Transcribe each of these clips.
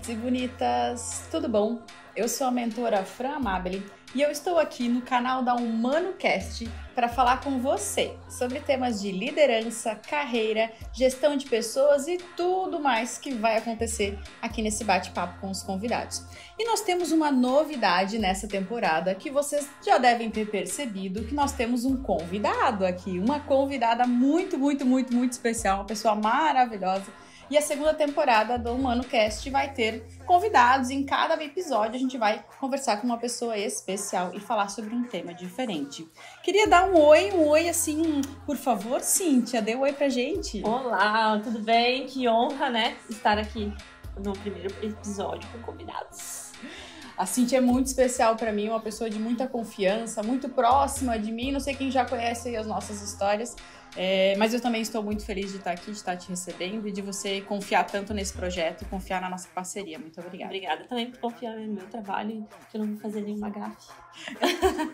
bonitos e bonitas, tudo bom? Eu sou a mentora Fran Amabile e eu estou aqui no canal da HumanoCast para falar com você sobre temas de liderança, carreira, gestão de pessoas e tudo mais que vai acontecer aqui nesse bate-papo com os convidados. E nós temos uma novidade nessa temporada que vocês já devem ter percebido, que nós temos um convidado aqui, uma convidada muito especial, uma pessoa maravilhosa. E a segunda temporada do HumanoCast vai ter convidados. Em cada episódio a gente vai conversar com uma pessoa especial e falar sobre um tema diferente. Queria dar um oi assim, por favor, Cíntia, dê um oi pra gente. Olá, tudo bem? Que honra, né, estar aqui no primeiro episódio com convidados. A Cíntia é muito especial para mim, uma pessoa de muita confiança, muito próxima de mim. Não sei quem já conhece aí as nossas histórias, mas eu também estou muito feliz de estar aqui, de estar te recebendo e de você confiar tanto nesse projeto e confiar na nossa parceria. Muito obrigada. Obrigada também por confiar no meu trabalho, que eu não vou fazer nenhuma gafe.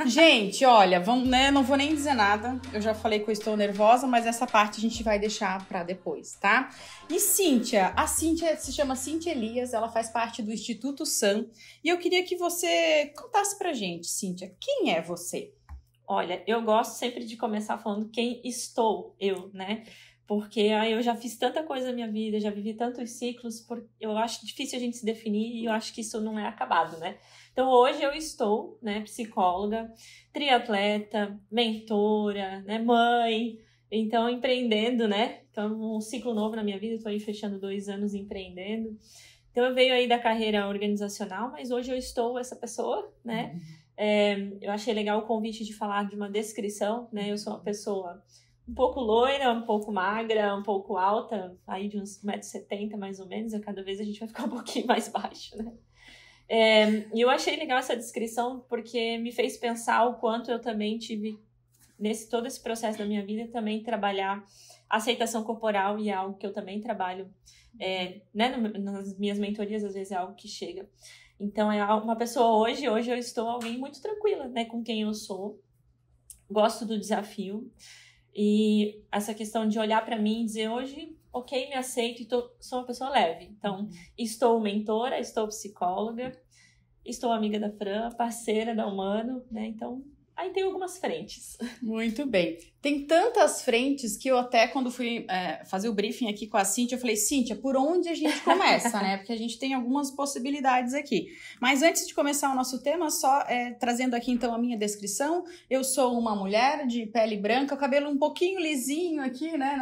Gente, olha, vamos, né, não vou nem dizer nada. Eu já falei que eu estou nervosa, mas essa parte a gente vai deixar para depois, tá? E Cíntia, a Cíntia se chama Cíntia Elias, ela faz parte do Instituto SAM. E eu queria que você contasse pra gente, Cíntia, quem é você? Olha, eu gosto sempre de começar falando quem estou eu, né? Porque eu já fiz tanta coisa na minha vida, já vivi tantos ciclos, eu acho difícil a gente se definir e eu acho que isso não é acabado, né? Então hoje eu estou, né, psicóloga, triatleta, mentora, né, mãe, então empreendendo, né? Então um ciclo novo na minha vida, estou aí fechando 2 anos empreendendo. Então eu venho aí da carreira organizacional, mas hoje eu estou essa pessoa, né? Eu achei legal o convite de falar de uma descrição, né? Eu sou uma pessoa um pouco loira, um pouco magra, um pouco alta, aí de uns 1,70 m mais ou menos, e cada vez a gente vai ficar um pouquinho mais baixo, né? E eu achei legal essa descrição porque me fez pensar o quanto eu também tive, todo esse processo da minha vida, também trabalhar aceitação corporal, e é algo que eu também trabalho, né, nas minhas mentorias, às vezes é algo que chega. Então, é uma pessoa hoje eu estou alguém muito tranquila, né, com quem eu sou. Gosto do desafio. E essa questão de olhar para mim e dizer, hoje, ok, me aceito e sou uma pessoa leve. Então, estou mentora, estou psicóloga, estou amiga da Fran, parceira da Humano, né? Então, aí tem algumas frentes. Muito bem. Tem tantas frentes que eu até, quando fui fazer o briefing aqui com a Cíntia, eu falei, Cíntia, por onde a gente começa, né? Porque a gente tem algumas possibilidades aqui. Mas antes de começar o nosso tema, só trazendo aqui então a minha descrição, eu sou uma mulher de pele branca, o cabelo um pouquinho lisinho aqui, né?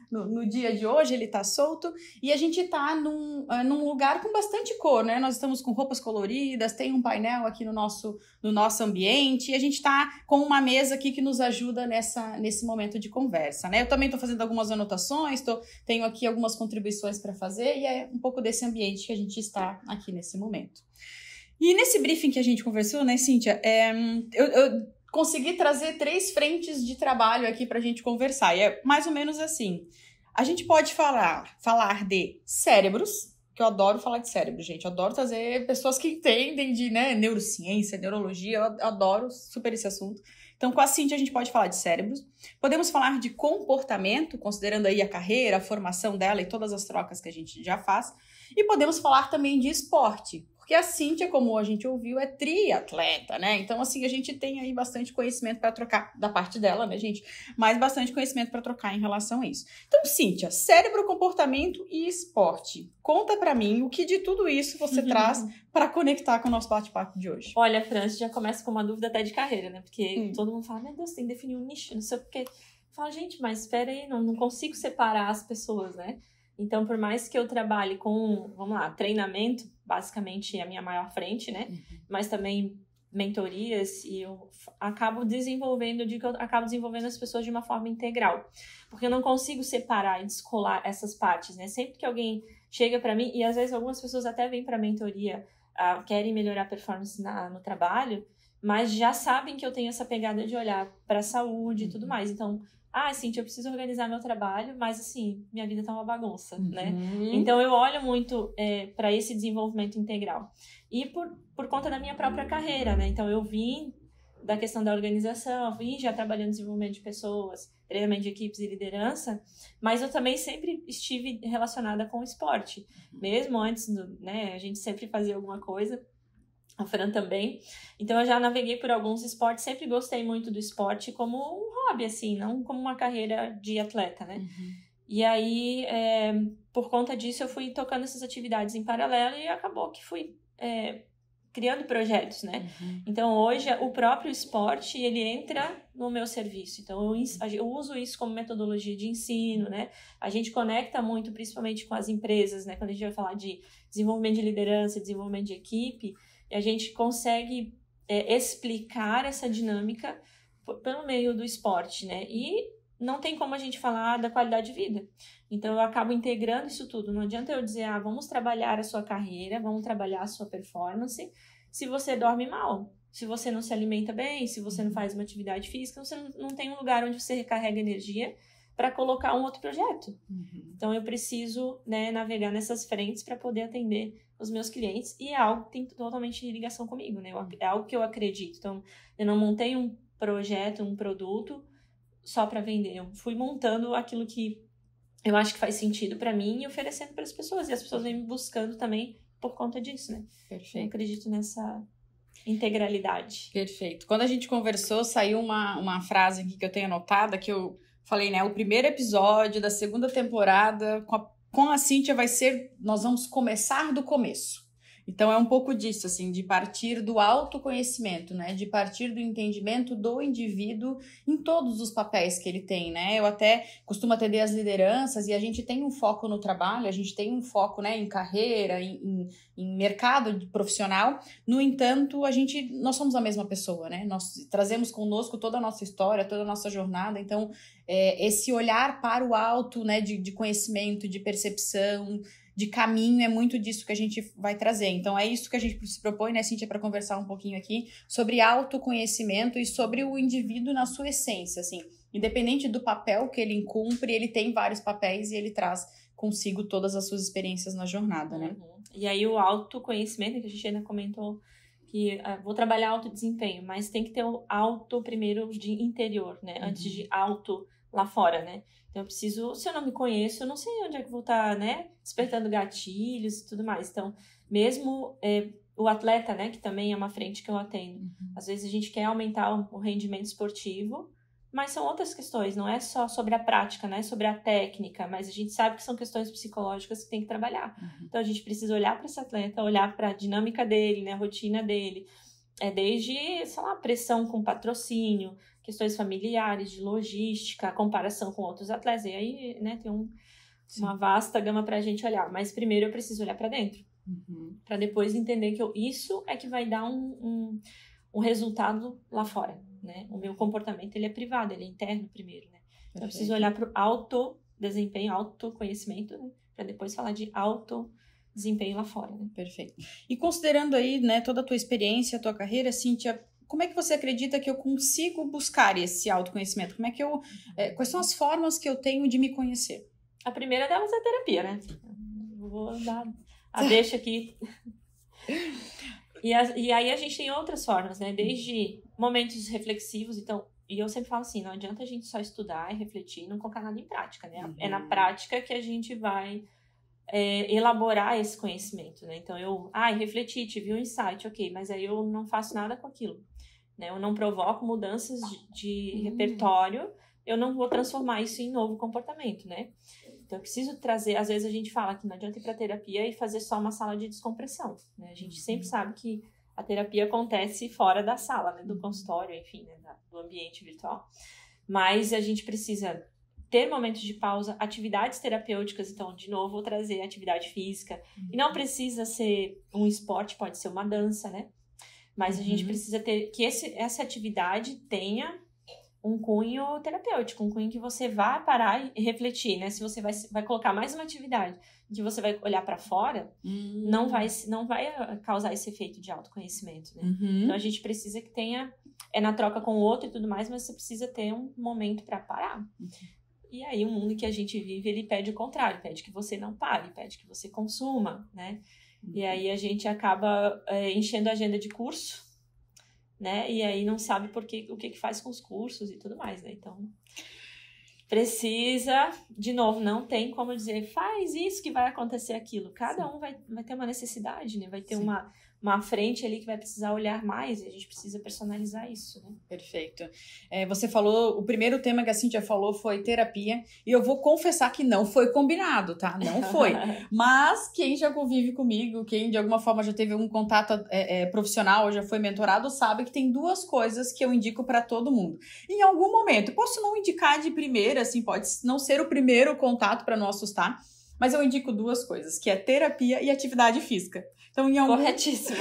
No dia de hoje, ele tá solto, e a gente tá num lugar com bastante cor, né? Nós estamos com roupas coloridas, tem um painel aqui no nosso ambiente, e a gente tá com uma mesa aqui que nos ajuda nesse momento de conversa, né? Eu também tô fazendo algumas anotações, tenho aqui algumas contribuições para fazer, e é um pouco desse ambiente que a gente está aqui nesse momento. E nesse briefing que a gente conversou, né, Cíntia, eu consegui trazer 3 frentes de trabalho aqui pra gente conversar, e é mais ou menos assim. A gente pode falar de cérebros, que eu adoro falar de cérebro, gente. Eu adoro trazer pessoas que entendem de, né, neurociência, neurologia, eu adoro super esse assunto. Então, com a Cíntia, a gente pode falar de cérebros. Podemos falar de comportamento, considerando aí a carreira, a formação dela e todas as trocas que a gente já faz. E podemos falar também de esporte, porque a Cíntia, como a gente ouviu, é triatleta, né? Então, assim, a gente tem aí bastante conhecimento para trocar da parte dela, né, gente? Mas bastante conhecimento para trocar em relação a isso. Então, Cíntia, cérebro, comportamento e esporte. Conta para mim o que de tudo isso você traz para conectar com o nosso bate-papo de hoje. Olha, Fran, já começa com uma dúvida até de carreira, né? Porque todo mundo fala, meu Deus, tem que definir um nicho, não sei o quê. Fala, gente, mas espera aí, não consigo separar as pessoas, né? Então, por mais que eu trabalhe com, vamos lá, treinamento, basicamente é a minha maior frente, né? Mas também mentorias, e eu acabo desenvolvendo as pessoas de uma forma integral. Porque eu não consigo separar e descolar essas partes, né? Sempre que alguém chega para mim, e às vezes algumas pessoas até vêm para a mentoria, querem melhorar a performance no trabalho, mas já sabem que eu tenho essa pegada de olhar para a saúde e tudo mais. Então, Cíntia, eu preciso organizar meu trabalho, mas assim, minha vida tá uma bagunça, né? Então eu olho muito para esse desenvolvimento integral. E por conta da minha própria carreira, né? Então eu vim da questão da organização, vim já trabalhando em desenvolvimento de pessoas, treinamento de equipes e liderança, mas eu também sempre estive relacionada com o esporte, mesmo antes né, a gente sempre fazia alguma coisa, a Fran também, então eu já naveguei por alguns esportes, sempre gostei muito do esporte como um hobby, assim, não como uma carreira de atleta, né? E aí, por conta disso, eu fui tocando essas atividades em paralelo e acabou que fui criando projetos, né? Então, hoje, o próprio esporte, ele entra no meu serviço. Então, eu uso isso como metodologia de ensino, né? A gente conecta muito, principalmente com as empresas, né? Quando a gente vai falar de desenvolvimento de liderança, desenvolvimento de equipe, a gente consegue explicar essa dinâmica pelo meio do esporte, né? E não tem como a gente falar da qualidade de vida. Então, eu acabo integrando isso tudo. Não adianta eu dizer, vamos trabalhar a sua carreira, vamos trabalhar a sua performance, se você dorme mal, se você não se alimenta bem, se você não faz uma atividade física, você não tem um lugar onde você recarrega energia para colocar um outro projeto. Então, eu preciso, né, navegar nessas frentes para poder atender os meus clientes, e é algo que tem totalmente ligação comigo, né? É algo que eu acredito. Então, eu não montei um projeto, um produto só para vender. Eu fui montando aquilo que eu acho que faz sentido para mim e oferecendo para as pessoas. E as pessoas vêm me buscando também por conta disso, né? Perfeito. Eu acredito nessa integralidade. Perfeito. Quando a gente conversou, saiu uma frase aqui que eu tenho anotada, que eu falei, né? O primeiro episódio da segunda temporada com a Cíntia vai ser... Nós vamos começar do começo. Então, é um pouco disso, assim, de partir do autoconhecimento, né? De partir do entendimento do indivíduo em todos os papéis que ele tem, né? Eu até costumo atender as lideranças e a gente tem um foco no trabalho, a gente tem um foco, né, em carreira, em mercado profissional. No entanto, nós somos a mesma pessoa, né? Nós trazemos conosco toda a nossa história, toda a nossa jornada. Então, esse olhar para o alto, né, de conhecimento, de percepção, de caminho, é muito disso que a gente vai trazer. Então, é isso que a gente se propõe, né, Cíntia, para conversar um pouquinho aqui sobre autoconhecimento e sobre o indivíduo na sua essência, assim. Independente do papel que ele cumpre, ele tem vários papéis e ele traz consigo todas as suas experiências na jornada, né? E aí, o autoconhecimento, que a gente ainda comentou, que vou trabalhar alto desempenho, mas tem que ter o auto primeiro de interior, né? Antes de auto lá fora, né? Então, eu preciso, se eu não me conheço, eu não sei onde é que vou estar, né? Despertando gatilhos e tudo mais. Então, mesmo o atleta, né? Que também é uma frente que eu atendo. Às vezes a gente quer aumentar o rendimento esportivo, mas são outras questões. Não é só sobre a prática, não é sobre a técnica, mas a gente sabe que são questões psicológicas que tem que trabalhar. Então, a gente precisa olhar para esse atleta, olhar para a dinâmica dele, né? A rotina dele. Desde, sei lá, pressão com patrocínio, questões familiares, de logística, comparação com outros atletas. E aí, né, tem uma vasta gama pra gente olhar. Mas primeiro eu preciso olhar pra dentro. Pra depois entender que isso é que vai dar um resultado lá fora, né? O meu comportamento, ele é privado, ele é interno primeiro, né? Então, eu preciso olhar pro autodesempenho, autoconhecimento, né? Pra depois falar de autodesempenho lá fora, né? Perfeito. E considerando aí, né, toda a tua experiência, a tua carreira, Cíntia, como é que você acredita que eu consigo buscar esse autoconhecimento? Como é que quais são as formas que eu tenho de me conhecer? A primeira delas é a terapia, né? Vou dar a deixa aqui. E aí a gente tem outras formas, né? Desde momentos reflexivos, então... E eu sempre falo assim, não adianta a gente só estudar e refletir e não colocar nada em prática, né? É na prática que a gente vai elaborar esse conhecimento, né? Então, refleti, tive um insight, ok, mas aí eu não faço nada com aquilo, né? Eu não provoco mudanças de repertório, eu não vou transformar isso em novo comportamento, né? Então, eu preciso trazer... Às vezes a gente fala que não adianta ir para terapia e fazer só uma sala de descompressão, né? A gente sempre sabe que a terapia acontece fora da sala, né? Do consultório, enfim, né? Do ambiente virtual. Mas a gente precisa ter momentos de pausa, atividades terapêuticas. Então, de novo, vou trazer atividade física. E não precisa ser um esporte, pode ser uma dança, né? Mas a gente precisa ter que essa atividade tenha um cunho terapêutico, um cunho que você vá parar e refletir, né? Se você vai colocar mais uma atividade que você vai olhar para fora, não vai causar esse efeito de autoconhecimento, né? Então, a gente precisa que tenha... na troca com o outro e tudo mais, mas você precisa ter um momento para parar. E aí, o mundo que a gente vive, ele pede o contrário, pede que você não pare, pede que você consuma, né? E aí, a gente acaba enchendo a agenda de curso, né? E aí não sabe o que faz com os cursos e tudo mais, né? Então, precisa, de novo, não tem como dizer, faz isso que vai acontecer aquilo. Cada um vai ter uma necessidade, né? Vai ter uma frente ali que vai precisar olhar mais e a gente precisa personalizar isso, né? Perfeito. Você falou, o primeiro tema que a Cíntia falou foi terapia, e eu vou confessar que não foi combinado, tá? Não foi. Mas quem já convive comigo, quem de alguma forma já teve algum contato profissional, já foi mentorado, sabe que tem duas coisas que eu indico para todo mundo. Em algum momento, posso não indicar de primeira, assim, pode não ser o primeiro contato para não assustar, mas eu indico duas coisas, que é terapia e atividade física. Então, Corretíssimo.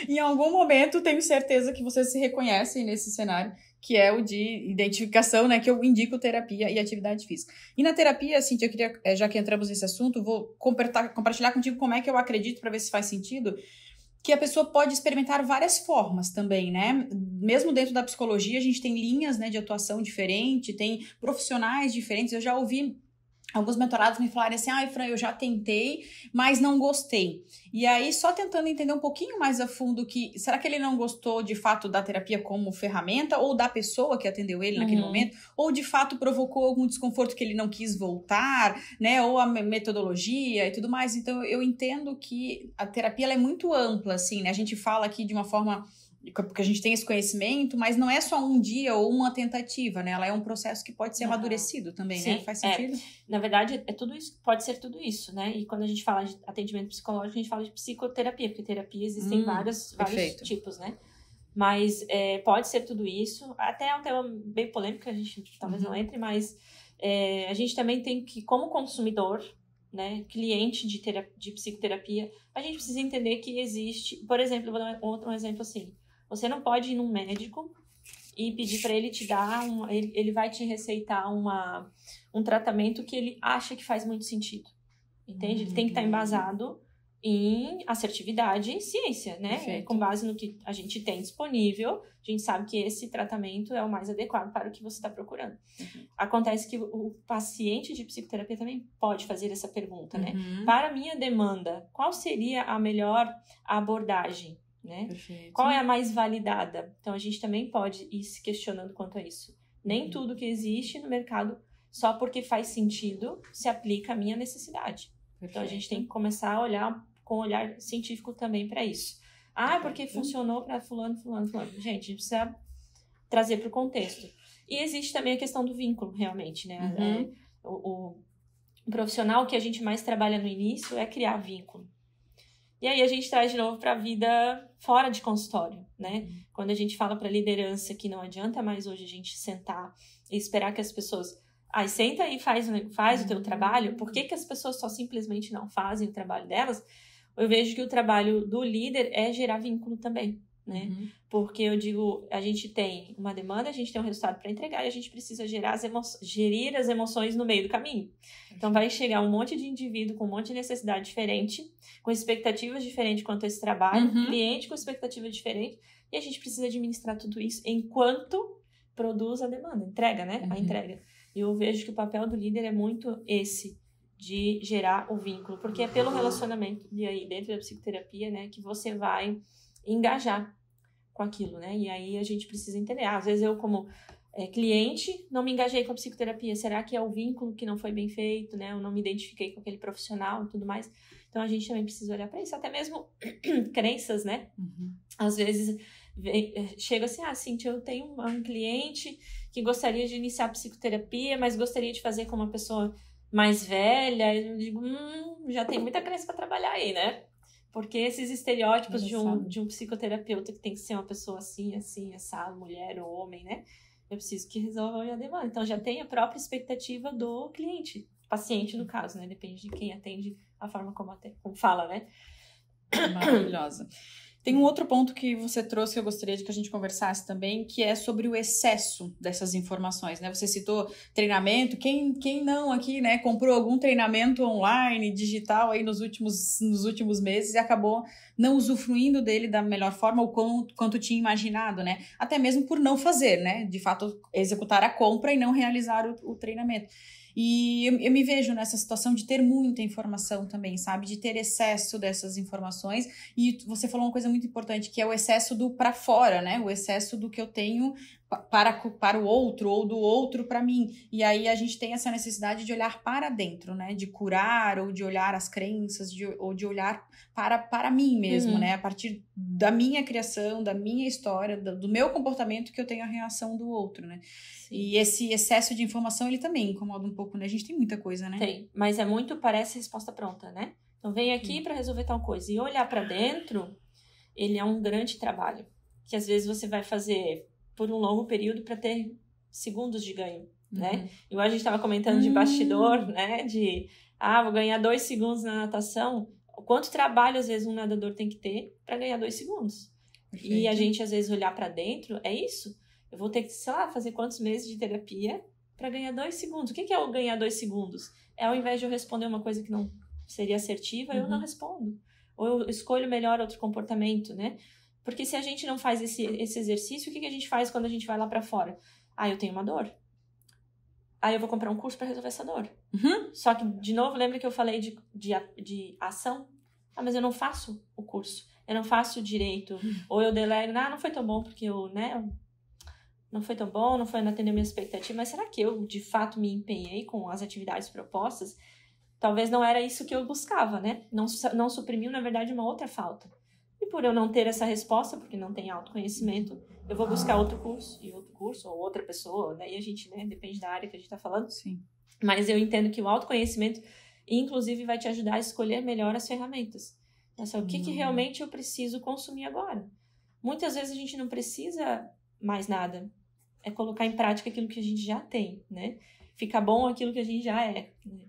Em algum momento, tenho certeza que vocês se reconhecem nesse cenário, que é o de identificação, né? Que eu indico terapia e atividade física. E na terapia, Cíntia, eu queria, já que entramos nesse assunto, vou compartilhar contigo como é que eu acredito, para ver se faz sentido, que a pessoa pode experimentar várias formas também, né? Mesmo dentro da psicologia, a gente tem linhas, né, de atuação diferente, tem profissionais diferentes. Eu já ouvi alguns mentorados me falarem assim, Fran, eu já tentei, mas não gostei. E aí, só tentando entender um pouquinho mais a fundo que, será que ele não gostou de fato da terapia como ferramenta, ou da pessoa que atendeu ele naquele momento, ou de fato provocou algum desconforto que ele não quis voltar, né, ou a metodologia e tudo mais. Então, eu entendo que a terapia ela é muito ampla, assim, né, a gente fala aqui de uma forma... porque a gente tem esse conhecimento, mas não é só um dia ou uma tentativa, né? Ela é um processo que pode ser amadurecido também, sim, né? Faz sentido? Na verdade, é tudo isso, pode ser tudo isso, né? E quando a gente fala de atendimento psicológico, a gente fala de psicoterapia, porque terapia existem vários tipos, né? Mas pode ser tudo isso. Até é um tema bem polêmico, a gente talvez não entre, mas a gente também tem que, como consumidor, né, cliente de psicoterapia, a gente precisa entender que existe... Por exemplo, vou dar um exemplo assim. Você não pode ir num médico e pedir para ele te dar... Ele vai te receitar um tratamento que ele acha que faz muito sentido. Entende? Ele tem que estar embasado em assertividade e ciência, né? Perfeito. Com base no que a gente tem disponível, a gente sabe que esse tratamento é o mais adequado para o que você está procurando. Acontece que o paciente de psicoterapia também pode fazer essa pergunta, né? Para a minha demanda, qual seria a melhor abordagem? Né? Qual é a mais validada? Então, a gente também pode ir se questionando quanto a isso. Nem tudo que existe no mercado, só porque faz sentido, se aplica à minha necessidade. Perfeito. Então, a gente tem que começar a olhar com um olhar científico também para isso. Porque funcionou para fulano. Gente, a gente precisa trazer para o contexto. E existe também a questão do vínculo, realmente, né? O profissional que a gente mais trabalha no início é criar vínculo. E aí a gente traz de novo para a vida fora de consultório, né? Quando a gente fala para a liderança que não adianta mais hoje a gente sentar e esperar que as pessoas... senta aí e faz o teu trabalho. Por que as pessoas só simplesmente não fazem o trabalho delas? Eu vejo que o trabalho do líder é gerar vínculo também, né? Porque eu digo, a gente tem uma demanda, a gente tem um resultado para entregar e a gente precisa gerir as emoções no meio do caminho. Então vai chegar um monte de indivíduo com um monte de necessidade diferente, com expectativas diferentes quanto a esse trabalho, cliente com expectativa diferente, e a gente precisa administrar tudo isso enquanto produz a demanda, entrega, né? A entrega. E eu vejo que o papel do líder é muito esse, de gerar o vínculo, porque é pelo relacionamento, e aí dentro da psicoterapia, né, que você vai engajar com aquilo, né? E aí a gente precisa entender. Às vezes eu, como cliente, não me engajei com a psicoterapia. Será que é o vínculo que não foi bem feito, né? Eu não me identifiquei com aquele profissional e tudo mais. Então a gente também precisa olhar para isso. Até mesmo crenças, né? Às vezes chega assim, Cíntia, eu tenho um cliente que gostaria de iniciar psicoterapia, mas gostaria de fazer com uma pessoa mais velha. Eu digo, já tem muita crença para trabalhar aí, né? Porque esses estereótipos de um psicoterapeuta que tem que ser uma pessoa assim, essa mulher ou homem, né? Eu preciso que resolva a demanda. Então, já tem a própria expectativa do cliente, paciente no caso, né? Depende de quem atende, a forma como fala, né? Maravilhosa. Tem um outro ponto que você trouxe que eu gostaria de que a gente conversasse também, que é sobre o excesso dessas informações, né? Você citou treinamento, quem não aqui, né, comprou algum treinamento online, digital aí nos últimos meses e acabou não usufruindo dele da melhor forma ou quanto tinha imaginado, né? Até mesmo por não fazer, né? De fato, executar a compra e não realizar o treinamento. E eu me vejo nessa situação de ter muita informação também, sabe? De ter excesso dessas informações. E você falou uma coisa muito muito importante, que é o excesso do para fora, né? O excesso do que eu tenho para o outro, ou do outro para mim. E aí a gente tem essa necessidade de olhar para dentro, né? De curar, ou de olhar as crenças, ou de olhar para mim mesmo, né? A partir da minha criação, da minha história, do meu comportamento, que eu tenho a reação do outro, né? Sim. E esse excesso de informação, ele também incomoda um pouco, né? A gente tem muita coisa, né? Tem, mas é muito, parece resposta pronta, né? Então vem aqui para resolver tal coisa. E olhar para dentro, ele é um grande trabalho. Que às vezes você vai fazer por um longo período para ter segundos de ganho, né? Igual a gente estava comentando de bastidor, né? Vou ganhar 2 segundos na natação. Quanto trabalho, às vezes, um nadador tem que ter para ganhar 2 segundos? Perfeito. E a gente, às vezes, olhar para dentro, é isso. Eu vou ter que, sei lá, fazer quantos meses de terapia para ganhar 2 segundos. O que é o ganhar 2 segundos? É ao invés de eu responder uma coisa que não seria assertiva, eu não respondo. Ou eu escolho melhor outro comportamento, né? Porque se a gente não faz esse exercício, o que a gente faz quando a gente vai lá pra fora? Eu tenho uma dor. Eu vou comprar um curso pra resolver essa dor. Só que, de novo, lembra que eu falei de ação? Mas eu não faço o curso. Eu não faço direito. Ou eu delego, não foi tão bom porque eu, né... Não foi tão bom, não atendeu minha expectativa. Mas será que eu, de fato, me empenhei com as atividades propostas? Talvez não era isso que eu buscava, né? Não suprimiu, na verdade, uma outra falta. E por eu não ter essa resposta, porque não tem autoconhecimento, eu vou buscar outro curso, ou outra pessoa, daí a gente, né, depende da área que a gente tá falando. Sim. Mas eu entendo que o autoconhecimento, inclusive, vai te ajudar a escolher melhor as ferramentas. O que realmente eu preciso consumir agora? Muitas vezes a gente não precisa mais nada. É colocar em prática aquilo que a gente já tem, né? Fica bom aquilo que a gente já é, né?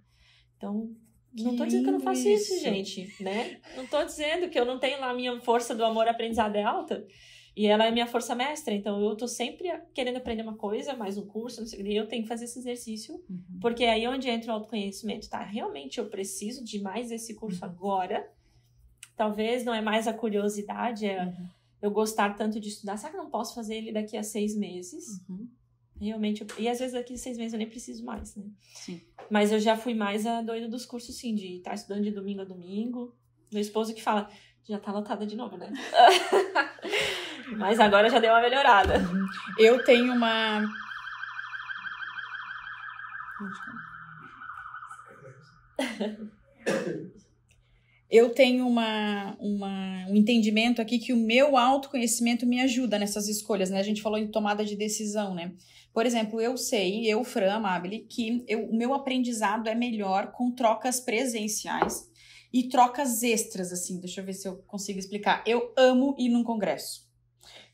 Então... Não tô dizendo que eu não faço isso, gente, né? Não tô dizendo que eu não tenho lá a minha força do amor aprendizado é alta e ela é minha força mestra, então eu tô sempre querendo aprender uma coisa, mais um curso, não sei, e eu tenho que fazer esse exercício, porque é aí onde entra o autoconhecimento, tá? Realmente eu preciso de mais esse curso agora, talvez não é mais a curiosidade, eu gostar tanto de estudar, será que eu não posso fazer ele daqui a 6 meses? Realmente, e às vezes daqui a 6 meses eu nem preciso mais, né? Sim. Mas eu já fui mais a doida dos cursos, sim, de estar estudando de domingo a domingo. Meu esposo que fala, já tá lotada de novo, né? Mas agora já deu uma melhorada. Eu tenho uma... Eu tenho um entendimento aqui que o meu autoconhecimento me ajuda nessas escolhas, né? A gente falou em tomada de decisão, né? Por exemplo, eu, Fran Amabile, que o meu aprendizado é melhor com trocas presenciais e trocas extras, assim. Deixa eu ver se eu consigo explicar. Eu amo ir num congresso.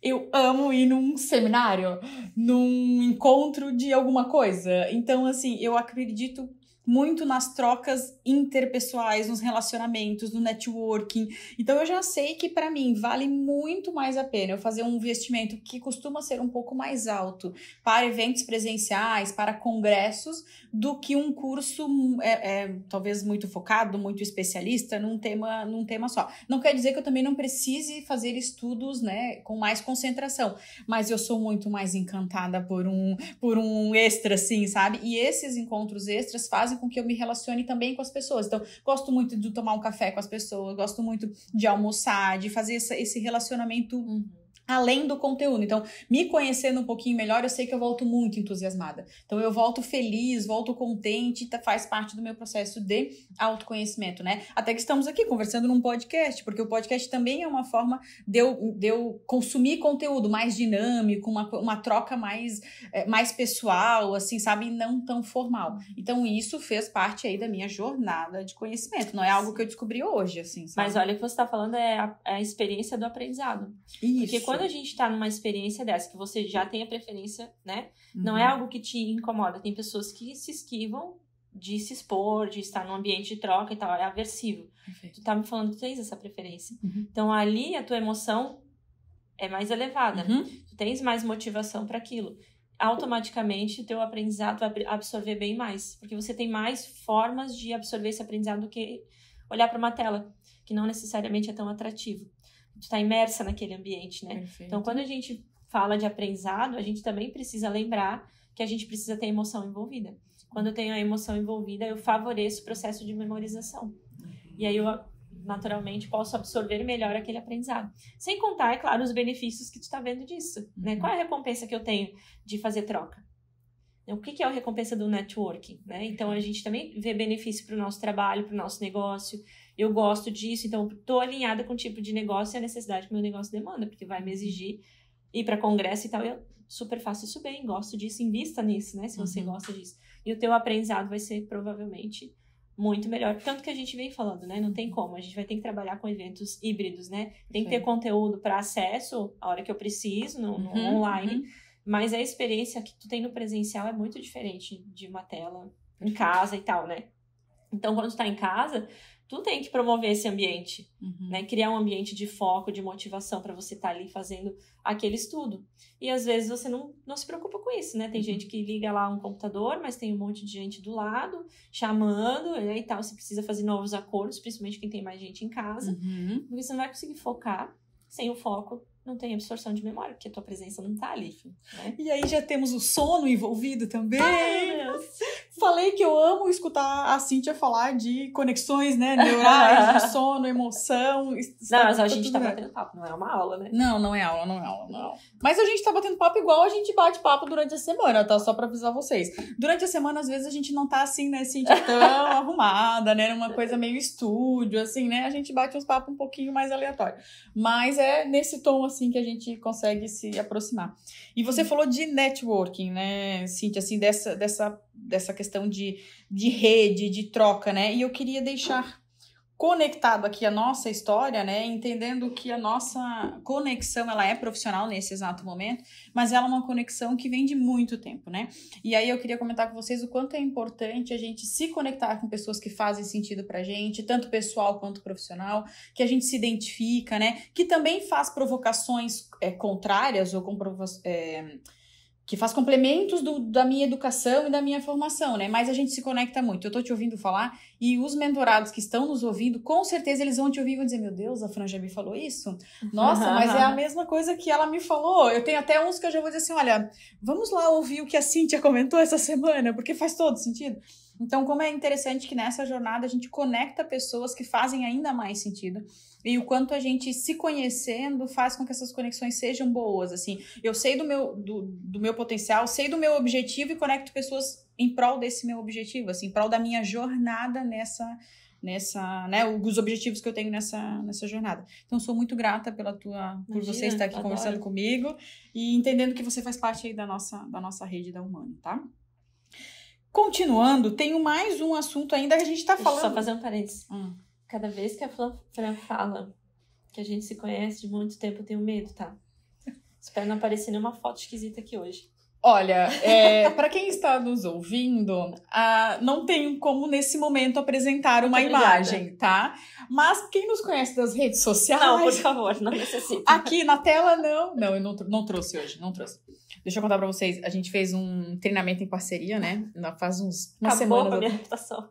Eu amo ir num seminário, num encontro de alguma coisa. Então, assim, eu acredito muito nas trocas interpessoais, nos relacionamentos, no networking. Então, eu já sei que, para mim, vale muito mais a pena eu fazer um investimento que costuma ser um pouco mais alto para eventos presenciais, para congressos, do que um curso talvez muito focado, muito especialista num tema só. Não quer dizer que eu também não precise fazer estudos, né, com mais concentração, mas eu sou muito mais encantada por um extra, assim, sabe? E esses encontros extras fazem com que eu me relacione também com as pessoas. Então, gosto muito de tomar um café com as pessoas, gosto muito de almoçar, de fazer esse relacionamento além do conteúdo. Então, me conhecendo um pouquinho melhor, eu sei que eu volto muito entusiasmada. Então, eu volto feliz, volto contente, faz parte do meu processo de autoconhecimento, né? Até que estamos aqui conversando num podcast, porque o podcast também é uma forma de eu consumir conteúdo mais dinâmico, uma troca mais pessoal, assim, sabe? Não tão formal. Então, isso fez parte aí da minha jornada de conhecimento. Não é algo que eu descobri hoje, assim, sabe? Mas olha, o que você está falando é a experiência do aprendizado. Isso. Porque quando a gente tá numa experiência dessa, que você já tem a preferência, né? Não é algo que te incomoda. Tem pessoas que se esquivam de se expor, de estar num ambiente de troca e tal. É aversivo. Perfeito. Tu tá me falando que tu tens essa preferência. Então, ali, a tua emoção é mais elevada. Tu tens mais motivação para aquilo. Automaticamente, o teu aprendizado vai absorver bem mais. Porque você tem mais formas de absorver esse aprendizado do que olhar para uma tela, que não necessariamente é tão atrativo. Tu tá imersa naquele ambiente, né? Perfeito. Então, quando a gente fala de aprendizado, a gente também precisa lembrar que a gente precisa ter emoção envolvida. Quando eu tenho a emoção envolvida, eu favoreço o processo de memorização. E aí, naturalmente posso absorver melhor aquele aprendizado. Sem contar, é claro, os benefícios que tu tá vendo disso, né? Qual é a recompensa que eu tenho de fazer troca? O que é a recompensa do networking, né? Então, a gente também vê benefício para o nosso trabalho, para o nosso negócio. Eu gosto disso, então estou alinhada com o tipo de negócio e a necessidade que o meu negócio demanda, porque vai me exigir ir para congresso e tal. Eu super faço isso bem, gosto disso, invista nisso, né? Se você gosta disso. E o teu aprendizado vai ser, provavelmente, muito melhor. Tanto que a gente vem falando, né? Não tem como. A gente vai ter que trabalhar com eventos híbridos, né? Tem que ter conteúdo para acesso a hora que eu preciso, no online. Mas a experiência que tu tem no presencial é muito diferente de uma tela em casa e tal, né? Então, quando tu tá em casa, tu tem que promover esse ambiente, né? Criar um ambiente de foco, de motivação para você estar ali fazendo aquele estudo. E às vezes você não se preocupa com isso, né? Tem gente que liga lá um computador, mas tem um monte de gente do lado, chamando, né, e tal. Você precisa fazer novos acordos, principalmente quem tem mais gente em casa. Porque você não vai conseguir focar sem o foco. Não tem absorção de memória, porque a tua presença não tá ali, né? E aí já temos o sono envolvido também. Ai, meu Deus. Falei que eu amo escutar a Cíntia falar de conexões, né, neurais, de sono, emoção. Não, mas a gente tá batendo papo, não é uma aula, né? Não é aula. Mas a gente tá batendo papo igual a gente bate papo durante a semana, tá? Só pra avisar vocês. Durante a semana, às vezes, a gente não tá assim, né, Cíntia, tão arrumada, né? Numa coisa meio estúdio, assim, né? A gente bate uns papos um pouquinho mais aleatórios. Mas é nesse tom, assim, que a gente consegue se aproximar. E você falou de networking, né, Cíntia, assim, dessa questão de rede, de troca, né? E eu queria deixar conectado aqui a nossa história, né? Entendendo que a nossa conexão, ela é profissional nesse exato momento, mas ela é uma conexão que vem de muito tempo, né? E aí eu queria comentar com vocês o quanto é importante a gente se conectar com pessoas que fazem sentido pra gente, tanto pessoal quanto profissional, que a gente se identifica, né? Que também faz provocações contrárias ou que faz complementos da minha educação e da minha formação, né? Mas a gente se conecta muito. Eu tô te ouvindo falar e os mentorados que estão nos ouvindo, com certeza eles vão te ouvir e vão dizer, meu Deus, a Fran já me falou isso? Nossa, mas é a mesma coisa que ela me falou. Eu tenho até uns que eu já vou dizer assim, olha, vamos lá ouvir o que a Cíntia comentou essa semana, porque faz todo sentido. Então, como é interessante que nessa jornada a gente conecta pessoas que fazem ainda mais sentido e o quanto a gente se conhecendo faz com que essas conexões sejam boas, assim. Eu sei do meu potencial, sei do meu objetivo e conecto pessoas em prol desse meu objetivo, assim, em prol da minha jornada nessa, né, os objetivos que eu tenho nessa jornada. Então, sou muito grata por você estar aqui conversando comigo e entendendo que você faz parte aí da nossa rede da Humano, tá? Continuando, tenho mais um assunto ainda que a gente tá falando. Deixa eu só fazer um parênteses. Cada vez que a Fran fala que a gente se conhece de muito tempo, eu tenho medo, tá? Espero não aparecer nenhuma foto esquisita aqui hoje. Olha, para quem está nos ouvindo, não tenho como nesse momento apresentar uma imagem, tá? Mas quem nos conhece das redes sociais... Não, por favor, não necessita. Aqui na tela, não. Não, eu não trouxe hoje, não trouxe. Deixa eu contar pra vocês, a gente fez um treinamento em parceria, né? Faz uma semana. Acabou com a minha reputação.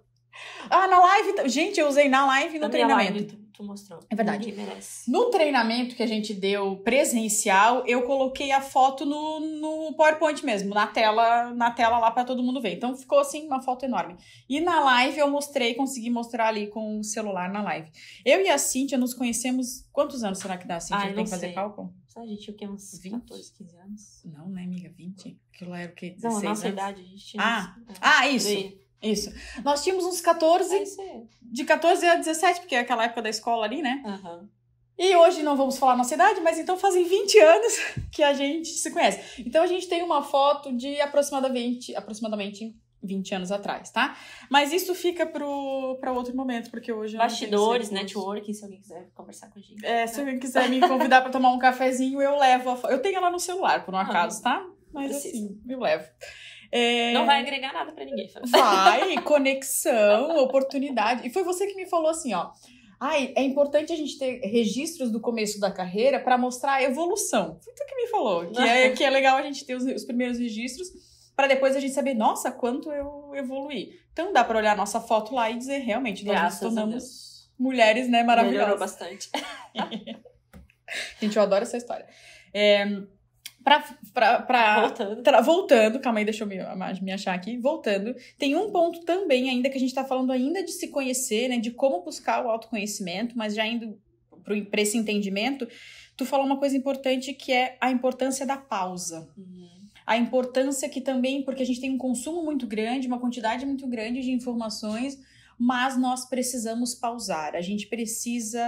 Na live, gente, eu usei na live e no treinamento. Live, tu mostrou. É verdade. Ninguém merece. No treinamento que a gente deu presencial, eu coloquei a foto no PowerPoint mesmo, na tela lá pra todo mundo ver. Então ficou assim uma foto enorme. E na live eu consegui mostrar ali com o celular na live. Eu e a Cíntia nos conhecemos, quantos anos será que dá, Cíntia? Tem que fazer cálculo? A gente tinha o quê? Uns 20? 14, 15 anos? Não, né, amiga? 20? Aquilo lá era o quê? 16 não, a nossa anos? idade, a gente tinha Isso. Nós tínhamos uns 14, de 14 a 17, porque é aquela época da escola ali, né? E hoje não vamos falar a nossa idade, mas então fazem 20 anos que a gente se conhece. Então a gente tem uma foto de aproximadamente 20 anos atrás, tá? Mas isso fica pra outro momento, porque hoje... Bastidores, networking, se alguém quiser conversar com a gente. Se alguém quiser me convidar pra tomar um cafezinho, eu levo a foto. Eu tenho ela no celular, por um acaso, tá? Mas assim, eu levo. Não vai agregar nada pra ninguém. Vai, conexão, oportunidade. E foi você que me falou assim, ó. É importante a gente ter registros do começo da carreira pra mostrar a evolução. Foi tu que me falou. Que é legal a gente ter os primeiros registros pra depois a gente saber, nossa, quanto eu evoluí. Então dá pra olhar a nossa foto lá e dizer, realmente, nós nos tornamos mulheres, né, maravilhosas. Melhorou bastante. Gente, eu adoro essa história. Voltando, calma aí, deixa eu me achar aqui. Voltando, tem um ponto também ainda que a gente tá falando ainda de se conhecer, né? De como buscar o autoconhecimento, mas já indo para esse entendimento, tu falou uma coisa importante que é a importância da pausa. A importância que também, porque a gente tem um consumo muito grande, uma quantidade muito grande de informações, mas nós precisamos pausar. A gente precisa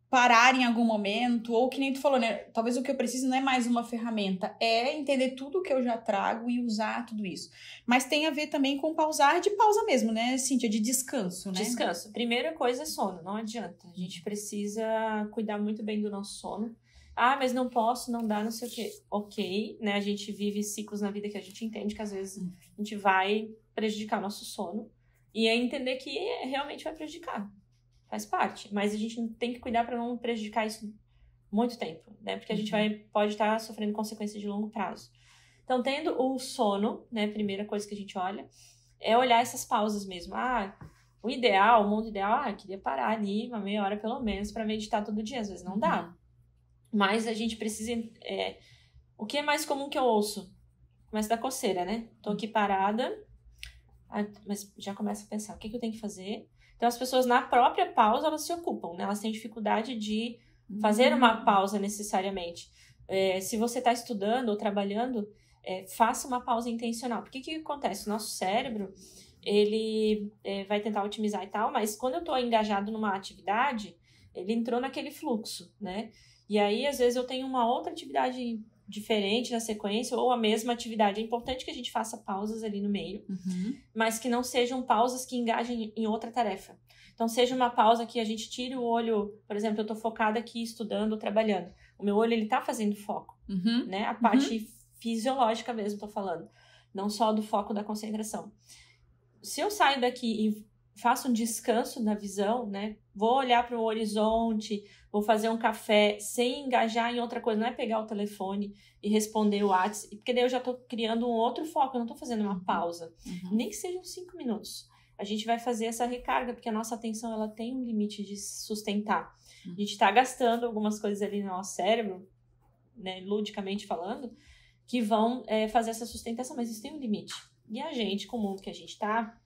parar em algum momento, ou que nem tu falou, né? Talvez o que eu preciso não é mais uma ferramenta, é entender tudo o que eu já trago e usar tudo isso. Mas tem a ver também com pausar de pausa mesmo, né, Cíntia? De descanso, né? Descanso. Primeira coisa é sono, não adianta. A gente precisa cuidar muito bem do nosso sono. Ah, mas não posso, não dá, não sei o quê. Ok, né? A gente vive ciclos na vida que a gente entende que às vezes a gente vai prejudicar o nosso sono. E é entender que realmente vai prejudicar. Faz parte. Mas a gente tem que cuidar para não prejudicar isso muito tempo, né? Porque a gente pode estar sofrendo consequências de longo prazo. Então, tendo o sono, né? Primeira coisa que a gente olha, é olhar essas pausas mesmo. O ideal, o mundo ideal, eu queria parar ali uma meia hora pelo menos para meditar todo dia. Às vezes não dá. Mas a gente precisa... o que é mais comum que eu ouço? Começa da coceira, né? Tô aqui parada, mas já começa a pensar, o que eu tenho que fazer? Então, as pessoas, na própria pausa, elas se ocupam, né? Elas têm dificuldade de fazer uma pausa necessariamente. Se você está estudando ou trabalhando, faça uma pausa intencional. Porque o que acontece? O nosso cérebro, ele vai tentar otimizar e tal, mas quando eu estou engajado numa atividade, ele entrou naquele fluxo, né? E aí, às vezes, eu tenho uma outra atividade diferente na sequência, ou a mesma atividade. É importante que a gente faça pausas ali no meio, mas que não sejam pausas que engajem em outra tarefa. Então, seja uma pausa que a gente tire o olho, por exemplo, eu estou focada aqui estudando, trabalhando. O meu olho, ele está fazendo foco, né? A parte fisiológica mesmo, estou falando. Não só do foco da concentração. Se eu saio daqui e faço um descanso na visão, né? Vou olhar para o horizonte, vou fazer um café sem engajar em outra coisa. Não é pegar o telefone e responder o WhatsApp, porque daí eu já estou criando um outro foco, eu não estou fazendo uma pausa. Nem que sejam 5 minutos. A gente vai fazer essa recarga, porque a nossa atenção ela tem um limite de sustentar. A gente está gastando algumas coisas ali no nosso cérebro, né, ludicamente falando, que vão fazer essa sustentação, mas isso tem um limite. E a gente, com o mundo que a gente está,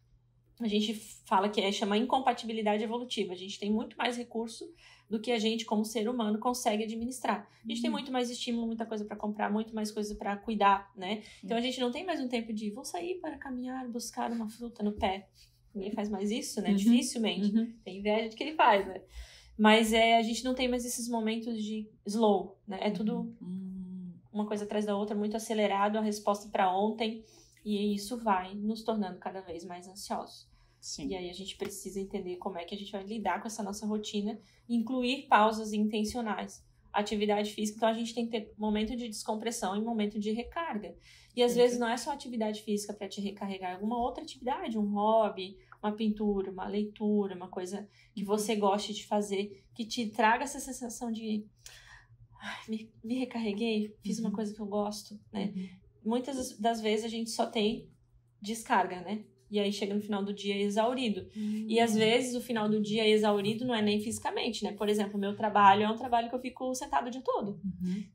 a gente fala que chama incompatibilidade evolutiva. A gente tem muito mais recurso do que a gente, como ser humano, consegue administrar. A gente tem muito mais estímulo, muita coisa para comprar, muito mais coisa para cuidar, né? Então, a gente não tem mais um tempo de vou sair para caminhar, buscar uma fruta no pé. Ninguém faz mais isso, né? Dificilmente. Tem inveja de quem faz, né? Mas a gente não tem mais esses momentos de slow, né? É tudo uma coisa atrás da outra, muito acelerado, a resposta para ontem. E isso vai nos tornando cada vez mais ansiosos. Sim. E aí a gente precisa entender como é que a gente vai lidar com essa nossa rotina, incluir pausas intencionais. Atividade física, então a gente tem que ter momento de descompressão e momento de recarga. E às vezes não é só atividade física para te recarregar, é alguma outra atividade, um hobby, uma pintura, uma leitura, uma coisa que você goste de fazer, que te traga essa sensação de me recarreguei, fiz uma coisa que eu gosto, né? Muitas das vezes a gente só tem descarga, né? E aí chega no final do dia exaurido. E às vezes o final do dia exaurido não é nem fisicamente, né? Por exemplo, o meu trabalho é um trabalho que eu fico sentado o dia todo.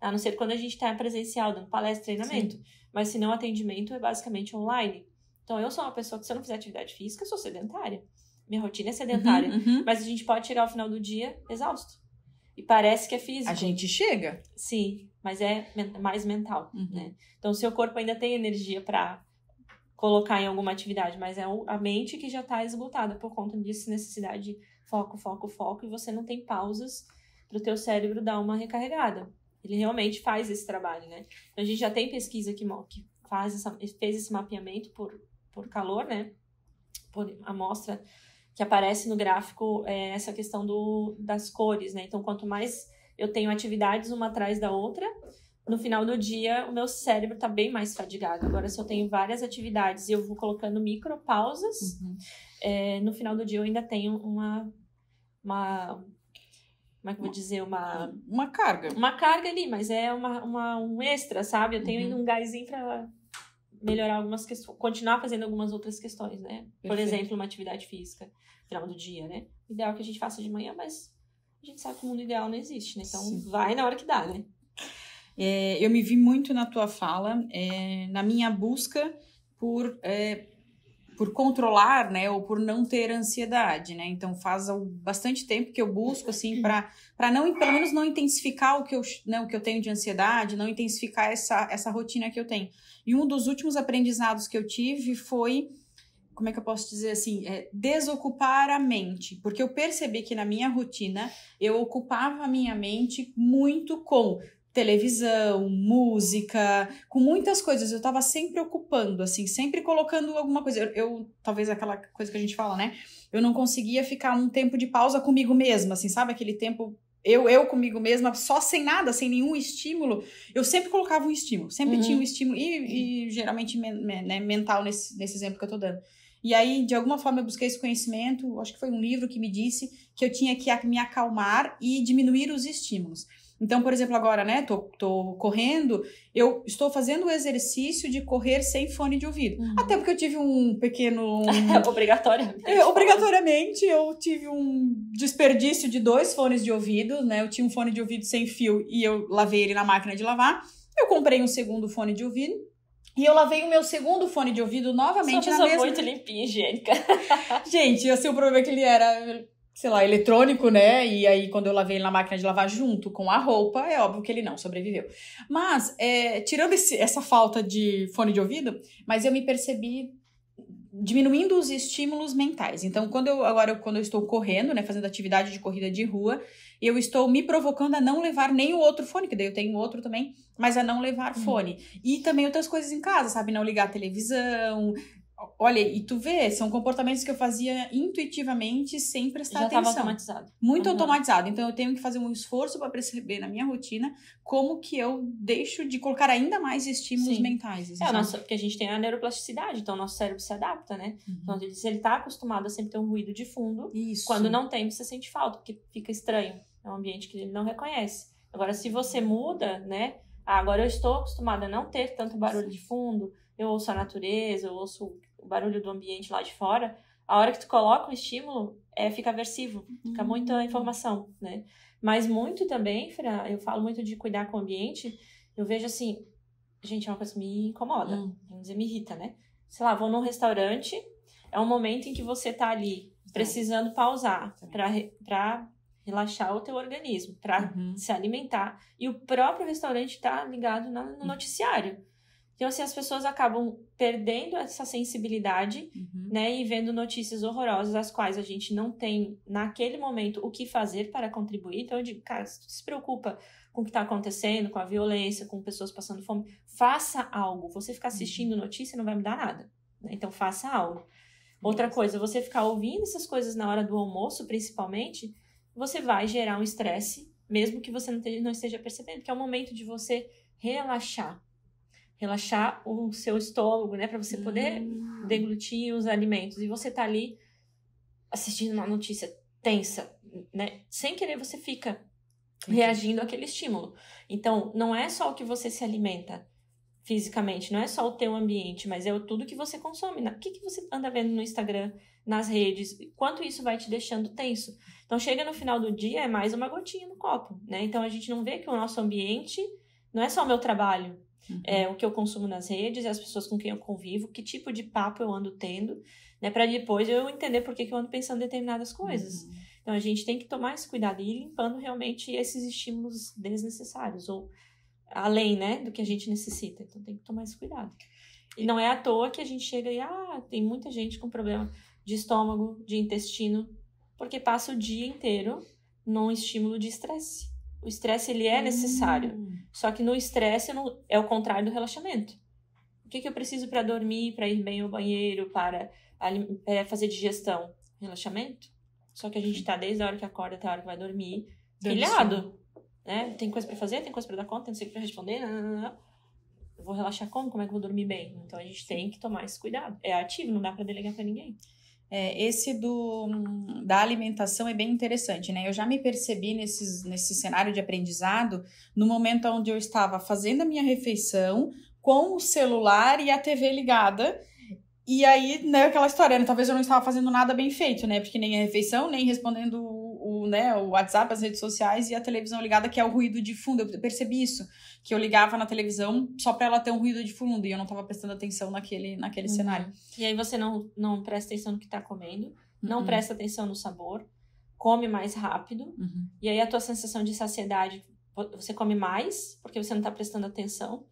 A não ser quando a gente tá presencial, dando palestra, treinamento. Sim. Mas se não, atendimento é basicamente online. Então eu sou uma pessoa que, se eu não fizer atividade física, eu sou sedentária. Minha rotina é sedentária. Mas a gente pode chegar ao final do dia exausto. E parece que é físico. A gente chega. Sim, mas é mais mental, né? Então, o seu corpo ainda tem energia para colocar em alguma atividade, mas é a mente que já está esgotada por conta disso, necessidade de foco, e você não tem pausas para o teu cérebro dar uma recarregada. Ele realmente faz esse trabalho, né? Então, a gente já tem pesquisa que fez esse mapeamento por calor, né? Por amostra que aparece no gráfico, essa questão das cores, né? Então, quanto mais eu tenho atividades uma atrás da outra, no final do dia, o meu cérebro está bem mais fadigado. Agora, se eu tenho várias atividades e eu vou colocando micropausas, no final do dia eu ainda tenho uma como é que eu vou dizer? Uma carga. Uma carga ali, mas é um extra, sabe? Eu tenho ainda um gásinho para melhorar algumas questões, continuar fazendo algumas outras questões, né? Perfeito. Por exemplo, uma atividade física no final do dia, né? O ideal é que a gente faça de manhã, mas a gente sabe que o mundo ideal não existe, né? Então, vai na hora que dá, né? Eu me vi muito na tua fala, na minha busca por controlar, né, ou por não ter ansiedade, né? Então faz bastante tempo que eu busco, assim, para não, pelo menos não intensificar o que eu tenho de ansiedade, não intensificar essa rotina que eu tenho. E um dos últimos aprendizados que eu tive foi, como é que eu posso dizer assim, desocupar a mente, porque eu percebi que na minha rotina eu ocupava a minha mente muito com televisão, música, com muitas coisas. Eu estava sempre ocupando, assim, sempre colocando alguma coisa. Talvez aquela coisa que a gente fala, né? Eu não conseguia ficar um tempo de pausa comigo mesma, assim, sabe? Aquele tempo, eu comigo mesma, só sem nada, sem nenhum estímulo. Eu sempre colocava um estímulo, sempre tinha um estímulo, e geralmente né, mental nesse exemplo que eu tô dando. E aí, de alguma forma, eu busquei esse conhecimento, acho que foi um livro que me disse que eu tinha que me acalmar e diminuir os estímulos. Então, por exemplo, agora, né, tô correndo, eu estou fazendo o exercício de correr sem fone de ouvido. Até porque eu tive um pequeno... Obrigatoriamente, eu tive um desperdício de 2 fones de ouvido, né? Eu tinha um fone de ouvido sem fio e eu lavei ele na máquina de lavar. Eu comprei um segundo fone de ouvido e eu lavei o meu segundo fone de ouvido novamente na mesma... muito limpinha, higiênica. Gente, assim, o problema é que ele era... sei lá, eletrônico, né? E aí, quando eu lavei ele na máquina de lavar junto com a roupa, é óbvio que ele não sobreviveu. Mas, tirando essa falta de fone de ouvido, mas eu me percebi diminuindo os estímulos mentais. Então, quando eu estou correndo, né, fazendo atividade de corrida de rua, eu estou me provocando a não levar nem o outro fone, que daí eu tenho outro também, mas a não levar fone. E também outras coisas em casa, sabe? Não ligar a televisão... Olha, e tu vê, são comportamentos que eu fazia intuitivamente sem prestar atenção. Já estava automatizado. Muito automatizado. Então, eu tenho que fazer um esforço para perceber na minha rotina como que eu deixo de colocar ainda mais estímulos mentais. Assim, porque a gente tem a neuroplasticidade, então o nosso cérebro se adapta, né? Então, se ele tá acostumado a sempre ter um ruído de fundo, quando não tem, você sente falta, porque fica estranho. É um ambiente que ele não reconhece. Agora, se você muda, né? Agora eu estou acostumada a não ter tanto barulho de fundo, eu ouço a natureza, eu ouço o barulho do ambiente lá de fora, a hora que tu coloca um estímulo, fica aversivo, fica muita informação, né? Mas muito também, Fra, eu falo muito de cuidar com o ambiente, eu vejo assim, gente, é uma coisa que me incomoda, vamos dizer, me irrita, né? Sei lá, vou num restaurante, é um momento em que você tá ali, precisando pausar pra relaxar o teu organismo, pra se alimentar, e o próprio restaurante tá ligado no noticiário. Então, assim, as pessoas acabam perdendo essa sensibilidade, né? E vendo notícias horrorosas, as quais a gente não tem, naquele momento, o que fazer para contribuir. Então, eu digo, cara, se tu se preocupa com o que está acontecendo, com a violência, com pessoas passando fome, faça algo. Você ficar assistindo notícia não vai mudar nada, né? Então, faça algo. Outra coisa, você ficar ouvindo essas coisas na hora do almoço, principalmente, você vai gerar um estresse, mesmo que você não esteja percebendo, que é o momento de você relaxar o seu estômago, né, para você poder deglutir os alimentos. E você tá ali assistindo uma notícia tensa, né? Sem querer você fica reagindo àquele estímulo. Então, não é só o que você se alimenta fisicamente, não é só o teu ambiente, mas é tudo que você consome. O que você anda vendo no Instagram, nas redes, quanto isso vai te deixando tenso. Então, chega no final do dia, é mais uma gotinha no copo, né? Então, a gente não vê que o nosso ambiente não é só o meu trabalho, é o que eu consumo nas redes, as pessoas com quem eu convivo, que tipo de papo eu ando tendo, né? Para depois eu entender por que eu ando pensando em determinadas coisas. Então, a gente tem que tomar esse cuidado e ir limpando realmente esses estímulos desnecessários, ou além, né, do que a gente necessita. Então, tem que tomar esse cuidado. E não é à toa que a gente chega e, tem muita gente com problema de estômago, de intestino, porque passa o dia inteiro num estímulo de estresse. O estresse, ele é necessário. Só que no estresse é o contrário do relaxamento. O que eu preciso para dormir, para ir bem ao banheiro, para fazer digestão? Relaxamento. Só que a gente tá desde a hora que acorda até a hora que vai dormir, pilhado. Né? Tem coisa para fazer, tem coisa para dar conta, tem coisa para responder. Não. Eu vou relaxar como? Como é que eu vou dormir bem? Então a gente tem que tomar esse cuidado. É ativo, não dá para delegar para ninguém. Esse da alimentação é bem interessante, né? Eu já me percebi nesse cenário de aprendizado no momento onde eu estava fazendo a minha refeição com o celular e a TV ligada. E aí, né, aquela história, né? Talvez eu não estava fazendo nada bem feito, né? Porque nem a refeição, nem respondendo né, o WhatsApp, as redes sociais e a televisão ligada, que é o ruído de fundo. Eu percebi isso, que eu ligava na televisão só para ela ter um ruído de fundo e eu não estava prestando atenção naquele cenário. E aí você não presta atenção no que tá comendo, não presta atenção no sabor, come mais rápido, e aí a tua sensação de saciedade, você come mais, porque você não tá prestando atenção,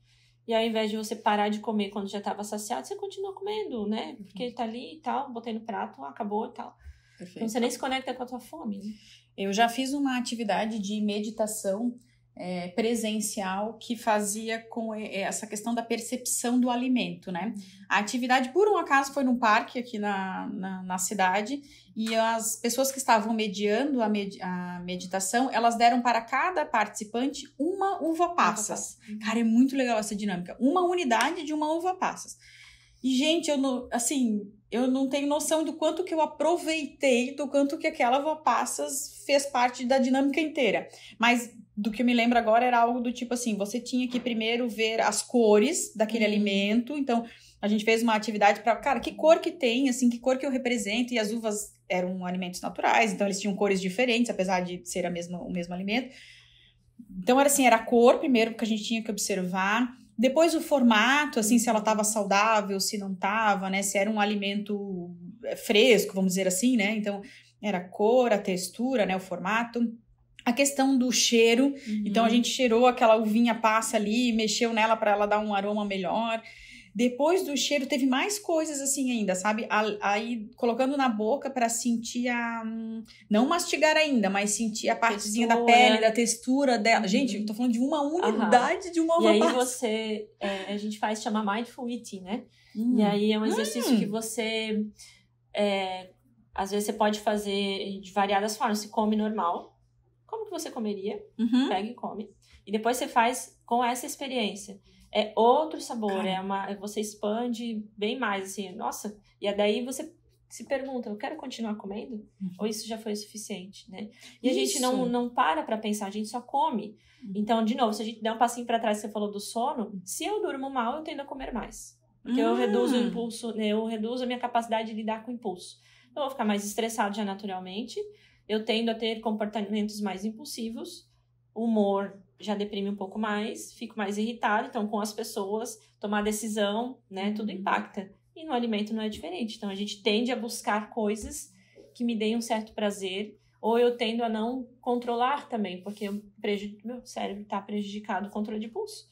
e ao invés de você parar de comer quando já estava saciado, você continua comendo, né? Porque tá ali e tal, botei no prato, acabou e tal. Perfeito. Então você nem se conecta com a tua fome, né? Eu já fiz uma atividade de meditação presencial que fazia com essa questão da percepção do alimento, né? A atividade, por um acaso, foi num parque aqui na cidade e as pessoas que estavam mediando a meditação, elas deram para cada participante uma uva passas. Cara, é muito legal essa dinâmica. Uma unidade de uma uva passas. E, gente, eu não tenho noção do quanto que eu aproveitei, do quanto que aquela uva passas fez parte da dinâmica inteira. Mas do que eu me lembro agora era algo do tipo assim, você tinha que primeiro ver as cores daquele alimento. Então, a gente fez uma atividade para, cara, que cor que tem, assim, que cor que eu represento. E as uvas eram alimentos naturais, então eles tinham cores diferentes, apesar de ser o mesmo alimento. Então, era a cor primeiro, que a gente tinha que observar. Depois o formato, assim, se ela estava saudável, se não estava, né? Se era um alimento fresco, vamos dizer assim, né? Então, era a cor, a textura, né? O formato. A questão do cheiro. Então, a gente cheirou aquela uvinha passa ali, mexeu nela para ela dar um aroma melhor. Depois do cheiro, teve mais coisas assim ainda, sabe? Aí, colocando na boca para sentir não mastigar ainda, mas sentir a partezinha da pele, da textura dela. Gente, eu tô falando de uma unidade de uma uva passa. E aí a gente chama Mindful Eating, né? E aí é um exercício que você, às vezes você pode fazer de variadas formas. Você come normal, como que você comeria? Pega e come. E depois você faz com essa experiência. É outro sabor, você expande bem mais, assim, nossa, e daí você se pergunta, eu quero continuar comendo? Ou isso já foi o suficiente, né? E a gente não para pensar, a gente só come. Então, de novo, se a gente der um passinho para trás, você falou do sono, se eu durmo mal, eu tendo a comer mais. Porque eu reduzo o impulso, né? Eu reduzo a minha capacidade de lidar com o impulso. Eu vou ficar mais estressado já naturalmente, eu tendo a ter comportamentos mais impulsivos, o humor já deprime um pouco mais, fico mais irritado, então com as pessoas, tomar decisão, né, tudo impacta. E no alimento não é diferente, então a gente tende a buscar coisas que me deem um certo prazer, ou eu tendo a não controlar também, porque meu cérebro está prejudicado, o controle de pulso,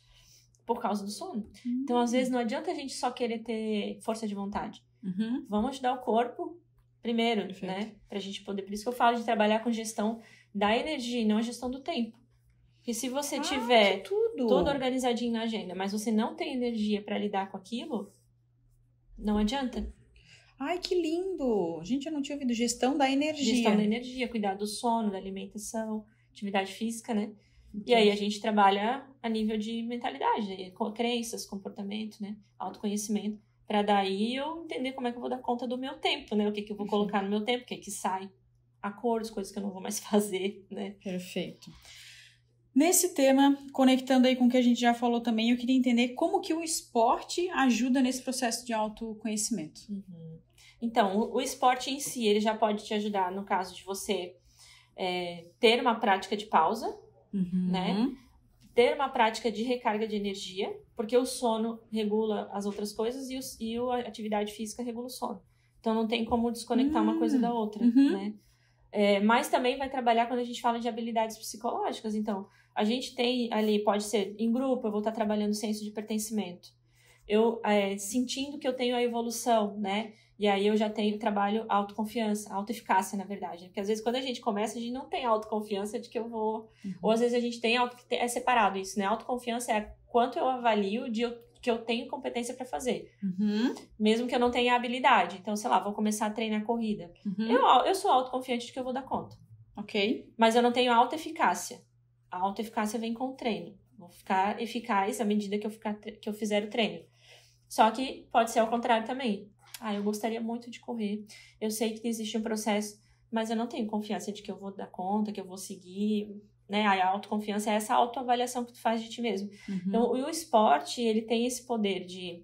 por causa do sono. Então, às vezes, não adianta a gente só querer ter força de vontade. Vamos ajudar o corpo primeiro, né, pra gente poder, por isso que eu falo de trabalhar com gestão da energia e não a gestão do tempo. Porque se você tiver tudo organizadinho na agenda, mas você não tem energia para lidar com aquilo, não adianta. Ai, que lindo! Gente, eu não tinha ouvido gestão da energia. Gestão da energia, cuidar do sono, da alimentação, atividade física, né? E aí a gente trabalha a nível de mentalidade, crenças, comportamento, né? Autoconhecimento, para daí eu entender como é que eu vou dar conta do meu tempo, né? O que eu vou colocar no meu tempo, o que sai, acordos, coisas que eu não vou mais fazer, né? Perfeito. Nesse tema, conectando aí com o que a gente já falou também, eu queria entender como que o esporte ajuda nesse processo de autoconhecimento. Então, o esporte em si, ele já pode te ajudar no caso de você ter uma prática de pausa, né? Ter uma prática de recarga de energia, porque o sono regula as outras coisas e a atividade física regula o sono. Então, não tem como desconectar uma coisa da outra, né? Mas também vai trabalhar quando a gente fala de habilidades psicológicas. Então, a gente tem ali, pode ser em grupo, eu vou estar trabalhando senso de pertencimento. Eu sentindo que eu tenho a evolução, né? E aí eu já trabalho autoconfiança, autoeficácia, na verdade. Porque às vezes quando a gente começa, a gente não tem autoconfiança de que eu vou... Ou às vezes a gente tem é separado isso, né? Autoconfiança é quanto eu avalio que eu tenho competência para fazer. Mesmo que eu não tenha habilidade. Então, sei lá, vou começar a treinar corrida. Eu sou autoconfiante de que eu vou dar conta. Ok. Mas eu não tenho autoeficácia. A autoeficácia vem com o treino. Vou ficar eficaz à medida que eu fizer o treino. Só que pode ser ao contrário também. Eu gostaria muito de correr. Eu sei que existe um processo, mas eu não tenho confiança de que eu vou dar conta, que eu vou seguir, né? A autoconfiança é essa autoavaliação que tu faz de ti mesmo. Então, o esporte, ele tem esse poder de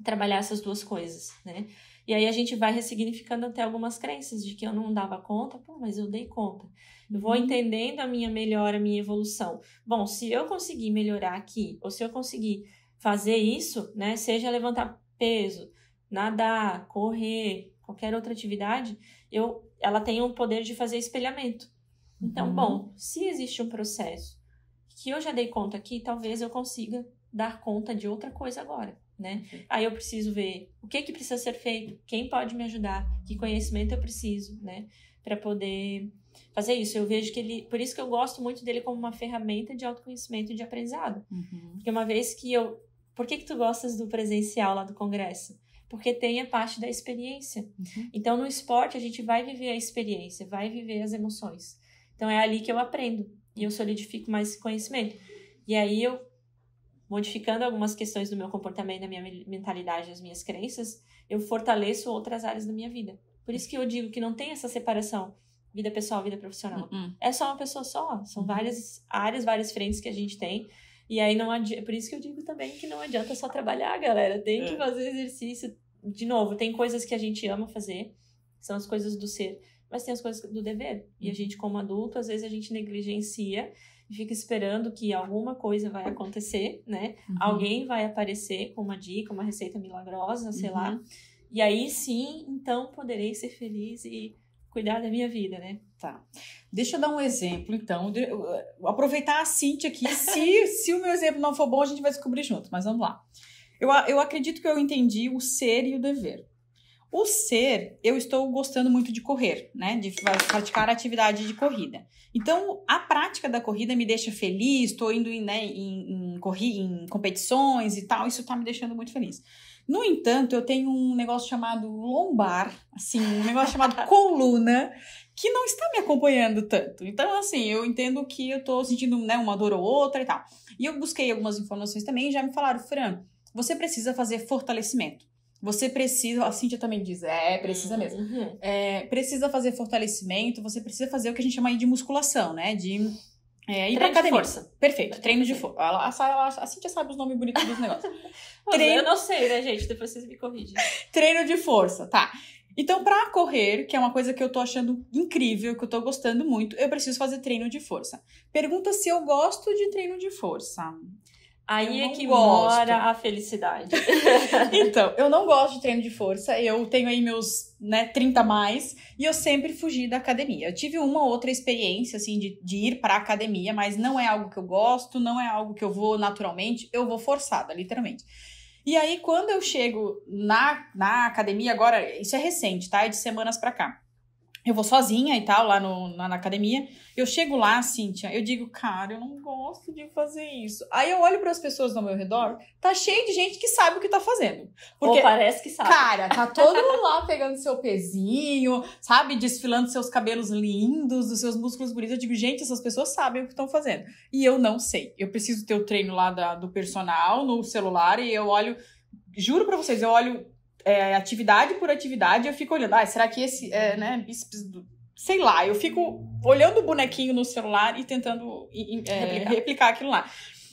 trabalhar essas duas coisas, né? E aí a gente vai ressignificando até algumas crenças de que eu não dava conta, pô, mas eu dei conta. Eu vou entendendo a minha melhora, a minha evolução. Bom, se eu conseguir melhorar aqui, ou se eu conseguir fazer isso, né, seja levantar peso, nadar, correr, qualquer outra atividade, ela tem o poder de fazer espelhamento. Então, bom, se existe um processo que eu já dei conta aqui, talvez eu consiga dar conta de outra coisa agora, né? Aí eu preciso ver o que precisa ser feito, quem pode me ajudar, que conhecimento eu preciso, né? Para poder fazer isso. Eu vejo que por isso que eu gosto muito dele como uma ferramenta de autoconhecimento e de aprendizado. Porque uma vez que por que tu gostas do presencial lá do congresso? Porque tem a parte da experiência. Então, no esporte, a gente vai viver a experiência, vai viver as emoções. Então, é ali que eu aprendo e eu solidifico mais esse conhecimento. E aí, modificando algumas questões do meu comportamento, da minha mentalidade, das minhas crenças, eu fortaleço outras áreas da minha vida. Por isso que eu digo que não tem essa separação, vida pessoal, vida profissional. É só uma pessoa só, são várias áreas, várias frentes que a gente tem. E aí não adianta, por isso que eu digo também que não adianta só trabalhar, galera. Tem que fazer exercício. De novo, tem coisas que a gente ama fazer, são as coisas do ser, mas tem as coisas do dever. E a gente, como adulto, às vezes a gente negligencia e fica esperando que alguma coisa vai acontecer, né? Alguém vai aparecer com uma dica, uma receita milagrosa, sei lá. E aí sim, então, poderei ser feliz e cuidar da minha vida, né? Tá. Deixa eu dar um exemplo, então. Aproveitar a Cíntia aqui. Se o meu exemplo não for bom, a gente vai descobrir junto, mas vamos lá. Eu acredito que eu entendi o ser e o dever. O ser, eu estou gostando muito de correr, né? De praticar a atividade de corrida. Então, a prática da corrida me deixa feliz, estou indo em competições e tal, isso tá me deixando muito feliz. No entanto, eu tenho um negócio chamado lombar, assim, um negócio chamado coluna, que não está me acompanhando tanto. Então, assim, eu entendo que eu tô sentindo, né, uma dor ou outra e tal. E eu busquei algumas informações também e já me falaram, Fran, você precisa fazer fortalecimento. Você precisa, a Cíntia também diz, precisa mesmo. Precisa fazer fortalecimento, você precisa fazer o que a gente chama aí de musculação, né? De ir pra academia. Força. Perfeito, treino de força. A Cíntia sabe os nomes bonitos dos negócios. Eu não sei, né, gente? Depois vocês me corrigem. Treino de força, tá. Então, pra correr, que é uma coisa que eu tô achando incrível, que eu tô gostando muito, eu preciso fazer treino de força. Pergunta se eu gosto de treino de força. Aí é que mora a felicidade. Então, eu não gosto de treino de força. Eu tenho aí meus 30 a mais. E eu sempre fugi da academia. Eu tive uma outra experiência, assim, de ir pra academia. Mas não é algo que eu gosto. Não é algo que eu vou naturalmente. Eu vou forçada, literalmente. E aí, quando eu chego na academia, agora, isso é recente, tá? É de semanas pra cá. Eu vou sozinha e tal, lá na academia. Eu chego lá, Cíntia, eu digo, cara, eu não gosto de fazer isso. Aí eu olho para as pessoas ao meu redor, tá cheio de gente que sabe o que tá fazendo. Porque, ou parece que sabe. Cara, tá todo mundo lá pegando seu pezinho, sabe? Desfilando seus cabelos lindos, dos seus músculos bonitos. Eu digo, gente, essas pessoas sabem o que estão fazendo. E eu não sei. Eu preciso ter o treino lá do personal no celular e eu olho, juro pra vocês, eu olho atividade por atividade, eu fico olhando, será que esse bíceps sei lá, eu fico olhando o bonequinho no celular e tentando replicar aquilo lá.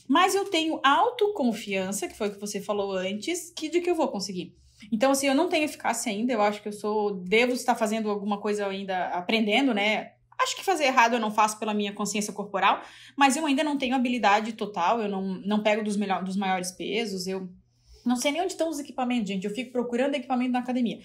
Mas eu tenho autoconfiança, que foi o que você falou antes, de que eu vou conseguir. Então, assim, eu não tenho eficácia ainda, eu acho que devo estar fazendo alguma coisa ainda, aprendendo, né? Acho que fazer errado eu não faço pela minha consciência corporal, mas eu ainda não tenho habilidade total, eu não pego dos maiores pesos, eu não sei nem onde estão os equipamentos, gente. Eu fico procurando equipamento na academia.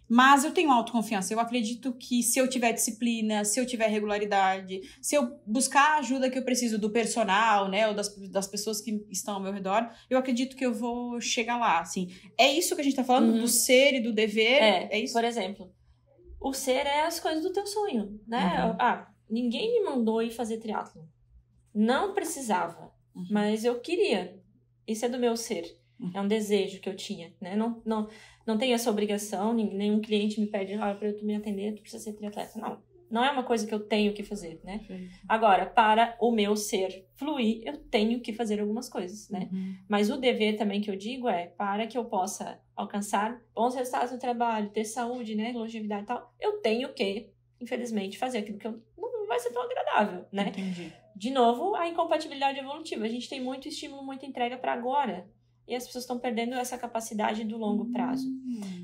Mas eu tenho autoconfiança. Eu acredito que se eu tiver disciplina, se eu tiver regularidade, se eu buscar a ajuda que eu preciso do personal, né, ou das pessoas que estão ao meu redor, eu acredito que eu vou chegar lá, assim. É isso que a gente tá falando, do ser e do dever? É isso? Por exemplo, o ser é as coisas do teu sonho, né? Ninguém me mandou ir fazer triatlon. Não precisava, mas eu queria. Isso é do meu ser. É um desejo que eu tinha, né? Não tenho essa obrigação, nenhum cliente me pede, para tu me atender, tu precisa ser triatleta. Não é uma coisa que eu tenho que fazer, né? Agora, para o meu ser fluir, eu tenho que fazer algumas coisas, né? Mas o dever também que eu digo para que eu possa alcançar bons resultados no trabalho, ter saúde, né? Longevidade e tal, eu tenho que, infelizmente, fazer aquilo que não vai ser tão agradável, né? Entendi. De novo, a incompatibilidade evolutiva. A gente tem muito estímulo, muita entrega para agora. e as pessoas estão perdendo essa capacidade do longo prazo.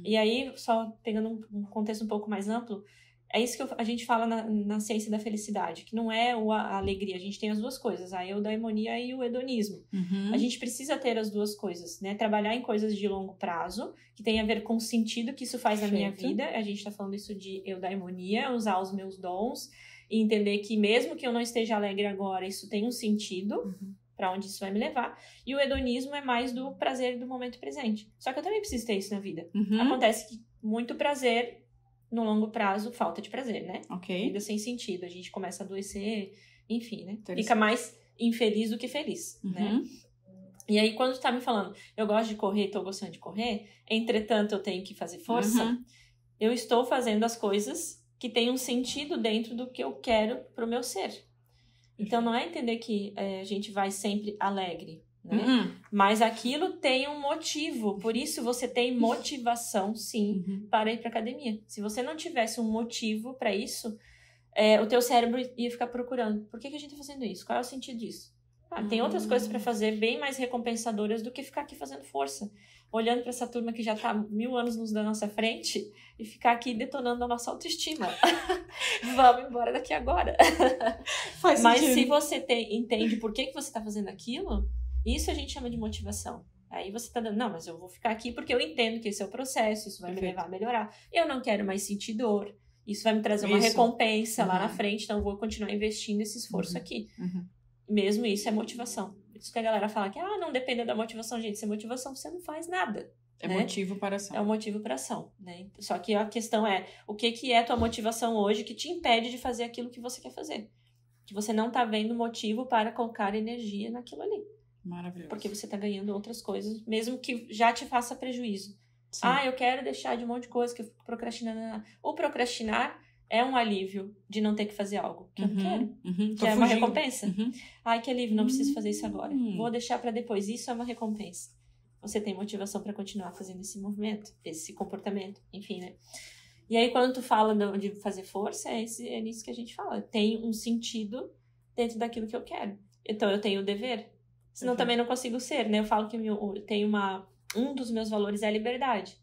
E aí, só pegando um contexto um pouco mais amplo, é isso que a gente fala na ciência da felicidade, que não é a alegria, a gente tem as duas coisas, a eudaimonia e o hedonismo. A gente precisa ter as duas coisas, né? Trabalhar em coisas de longo prazo, que tem a ver com o sentido que isso faz na minha vida. A gente tá falando isso de eudaimonia, usar os meus dons e entender que mesmo que eu não esteja alegre agora, isso tem um sentido para onde isso vai me levar. E o hedonismo é mais do prazer do momento presente. Só que eu também preciso ter isso na vida. Acontece que muito prazer, no longo prazo, falta de prazer, né? Vida sem sentido. A gente começa a adoecer, enfim, né? Fica mais infeliz do que feliz, né? E aí, quando tu tá me falando, eu gosto de correr, tô gostando de correr, entretanto, eu tenho que fazer força, eu estou fazendo as coisas que têm um sentido dentro do que eu quero pro meu ser. Então, não é entender que a gente vai sempre alegre, né? Mas aquilo tem um motivo, por isso você tem motivação, sim, para ir para academia. Se você não tivesse um motivo para isso, o teu cérebro ia ficar procurando. Por que a gente tá fazendo isso? Qual é o sentido disso? Tem outras coisas para fazer bem mais recompensadoras do que ficar aqui fazendo força, olhando para essa turma que já tá 1000 anos da nossa frente e ficar aqui detonando a nossa autoestima. Vamos embora daqui agora. Mas se você entende por que você tá fazendo aquilo, isso a gente chama de motivação. Aí você tá dando, não, mas eu vou ficar aqui porque eu entendo que esse é o processo, isso vai me levar a melhorar. Eu não quero mais sentir dor, isso vai me trazer uma recompensa lá na frente, então eu vou continuar investindo esse esforço aqui. Mesmo isso é motivação. Por isso que a galera fala que, não depende da motivação, gente. Se é motivação, você não faz nada. É, né? Motivo para ação. É o motivo para ação, né? Só que a questão é, o que é a tua motivação hoje que te impede de fazer aquilo que você quer fazer? Que você não tá vendo motivo para colocar energia naquilo ali. Maravilhoso. Porque você tá ganhando outras coisas, mesmo que já te faça prejuízo. Sim. Eu quero deixar de um monte de coisa que eu fico procrastinando. O procrastinar é um alívio de não ter que fazer algo que eu não quero. Que é uma recompensa. Ai, que alívio, não preciso fazer isso agora. Vou deixar para depois. Isso é uma recompensa. Você tem motivação para continuar fazendo esse movimento, esse comportamento, enfim, né? E aí, quando tu fala de fazer força, é nisso que a gente fala. Tem um sentido dentro daquilo que eu quero. Então, eu tenho o dever. Senão, também não consigo ser, né? Eu falo que eu tenho um dos meus valores é a liberdade.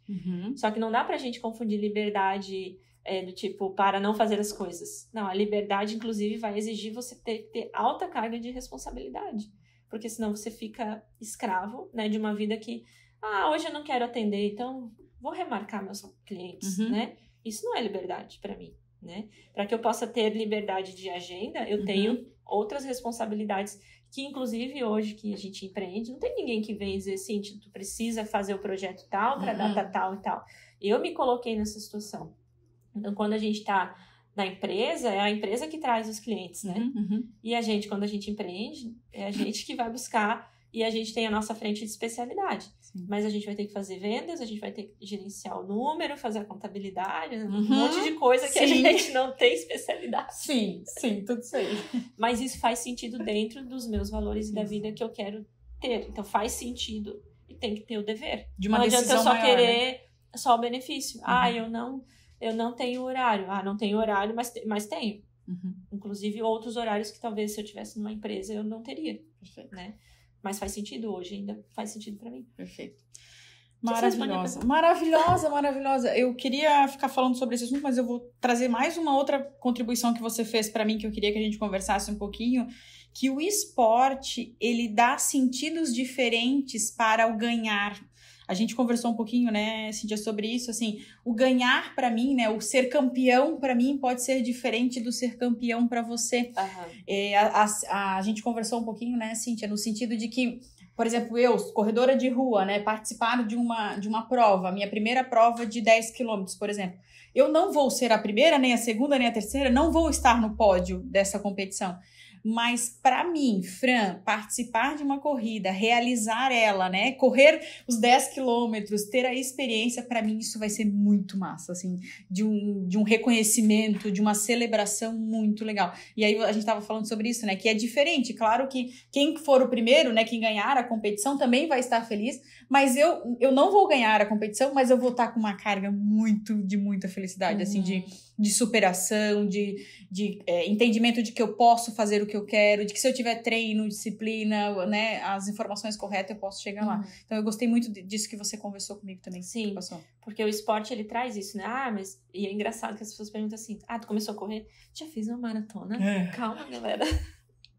Só que não dá pra gente confundir liberdade do tipo, para não fazer as coisas. Não, a liberdade, inclusive, vai exigir você ter alta carga de responsabilidade. Porque senão você fica escravo, né, de uma vida que, hoje eu não quero atender, então vou remarcar meus clientes, né? Isso não é liberdade para mim, né? Para que eu possa ter liberdade de agenda, eu tenho outras responsabilidades que, inclusive, hoje que a gente empreende, não tem ninguém que vem dizer, Cíntia, tu precisa fazer o projeto tal para data tal e tal. Eu me coloquei nessa situação. Então, quando a gente está na empresa, é a empresa que traz os clientes, né? E a gente, quando a gente empreende, é a gente que vai buscar e a gente tem a nossa frente de especialidade. Sim. Mas a gente vai ter que fazer vendas, a gente vai ter que gerenciar o número, fazer a contabilidade, um monte de coisa que a gente não tem especialidade. Sim, tudo isso aí. Mas isso faz sentido dentro dos meus valores e da vida que eu quero ter. Então, faz sentido e tem que ter o dever. De uma não decisão adianta eu só maior, querer né? só o benefício. Eu não tenho horário. Não tenho horário, mas tenho. Inclusive, outros horários que talvez se eu tivesse numa empresa eu não teria. Perfeito. Né? Mas faz sentido hoje, ainda faz sentido pra mim. Perfeito. Maravilhosa. Eu queria ficar falando sobre esse assunto, mas eu vou trazer mais uma outra contribuição que você fez pra mim, que eu queria que a gente conversasse um pouquinho, que o esporte, ele dá sentidos diferentes para o ganhar. A gente conversou um pouquinho, né, Cíntia, sobre isso, assim, o ganhar pra mim, né, o ser campeão pra mim pode ser diferente do ser campeão pra você. A gente conversou um pouquinho, né, Cíntia, no sentido de que, por exemplo, eu, corredora de rua, né, participar de uma prova, minha primeira prova de 10 quilômetros, por exemplo, eu não vou ser a primeira, nem a segunda, nem a terceira, não vou estar no pódio dessa competição. Mas para mim, Fran, participar de uma corrida, realizar ela, né, correr os 10 quilômetros, ter a experiência, para mim isso vai ser muito massa, assim, de um reconhecimento, de uma celebração muito legal. E aí a gente estava falando sobre isso, né, que é diferente. Claro que quem for o primeiro, né, quem ganhar a competição também vai estar feliz, mas eu não vou ganhar a competição, mas eu vou estar com uma carga de muita felicidade, assim, de superação, de entendimento de que eu posso fazer o que que eu quero, de que se eu tiver treino, disciplina, né, as informações corretas, eu posso chegar lá. Então, eu gostei muito disso que você conversou comigo também. Sim, porque o esporte, ele traz isso, né? Mas... E é engraçado que as pessoas perguntam assim, tu começou a correr? Já fiz uma maratona? Calma, galera.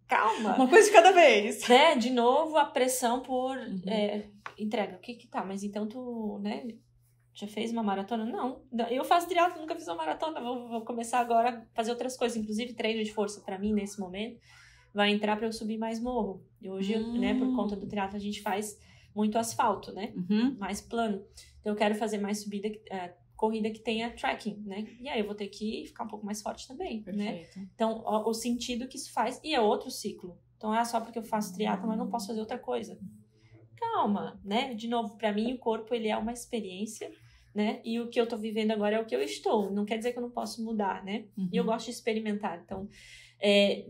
Calma. Uma coisa de cada vez. Né? De novo, a pressão por entrega. O que tá? Mas então tu, né? Já fez uma maratona? Não. Eu faço triatlo, nunca fiz uma maratona. Vou começar agora a fazer outras coisas. Inclusive, treino de força pra mim, nesse momento, vai entrar pra eu subir mais morro. E hoje, né, por conta do triatlo, a gente faz muito asfalto, né? Mais plano. Então, eu quero fazer mais subida, corrida que tenha tracking, né? E aí, eu vou ter que ficar um pouco mais forte também, né? Então, o sentido que isso faz... E é outro ciclo. Então, só porque eu faço triatlo, mas não posso fazer outra coisa. Calma, né? De novo, pra mim, o corpo, ele é uma experiência, né? E o que eu tô vivendo agora é o que eu estou. Não quer dizer que eu não posso mudar, né? E eu gosto de experimentar. Então,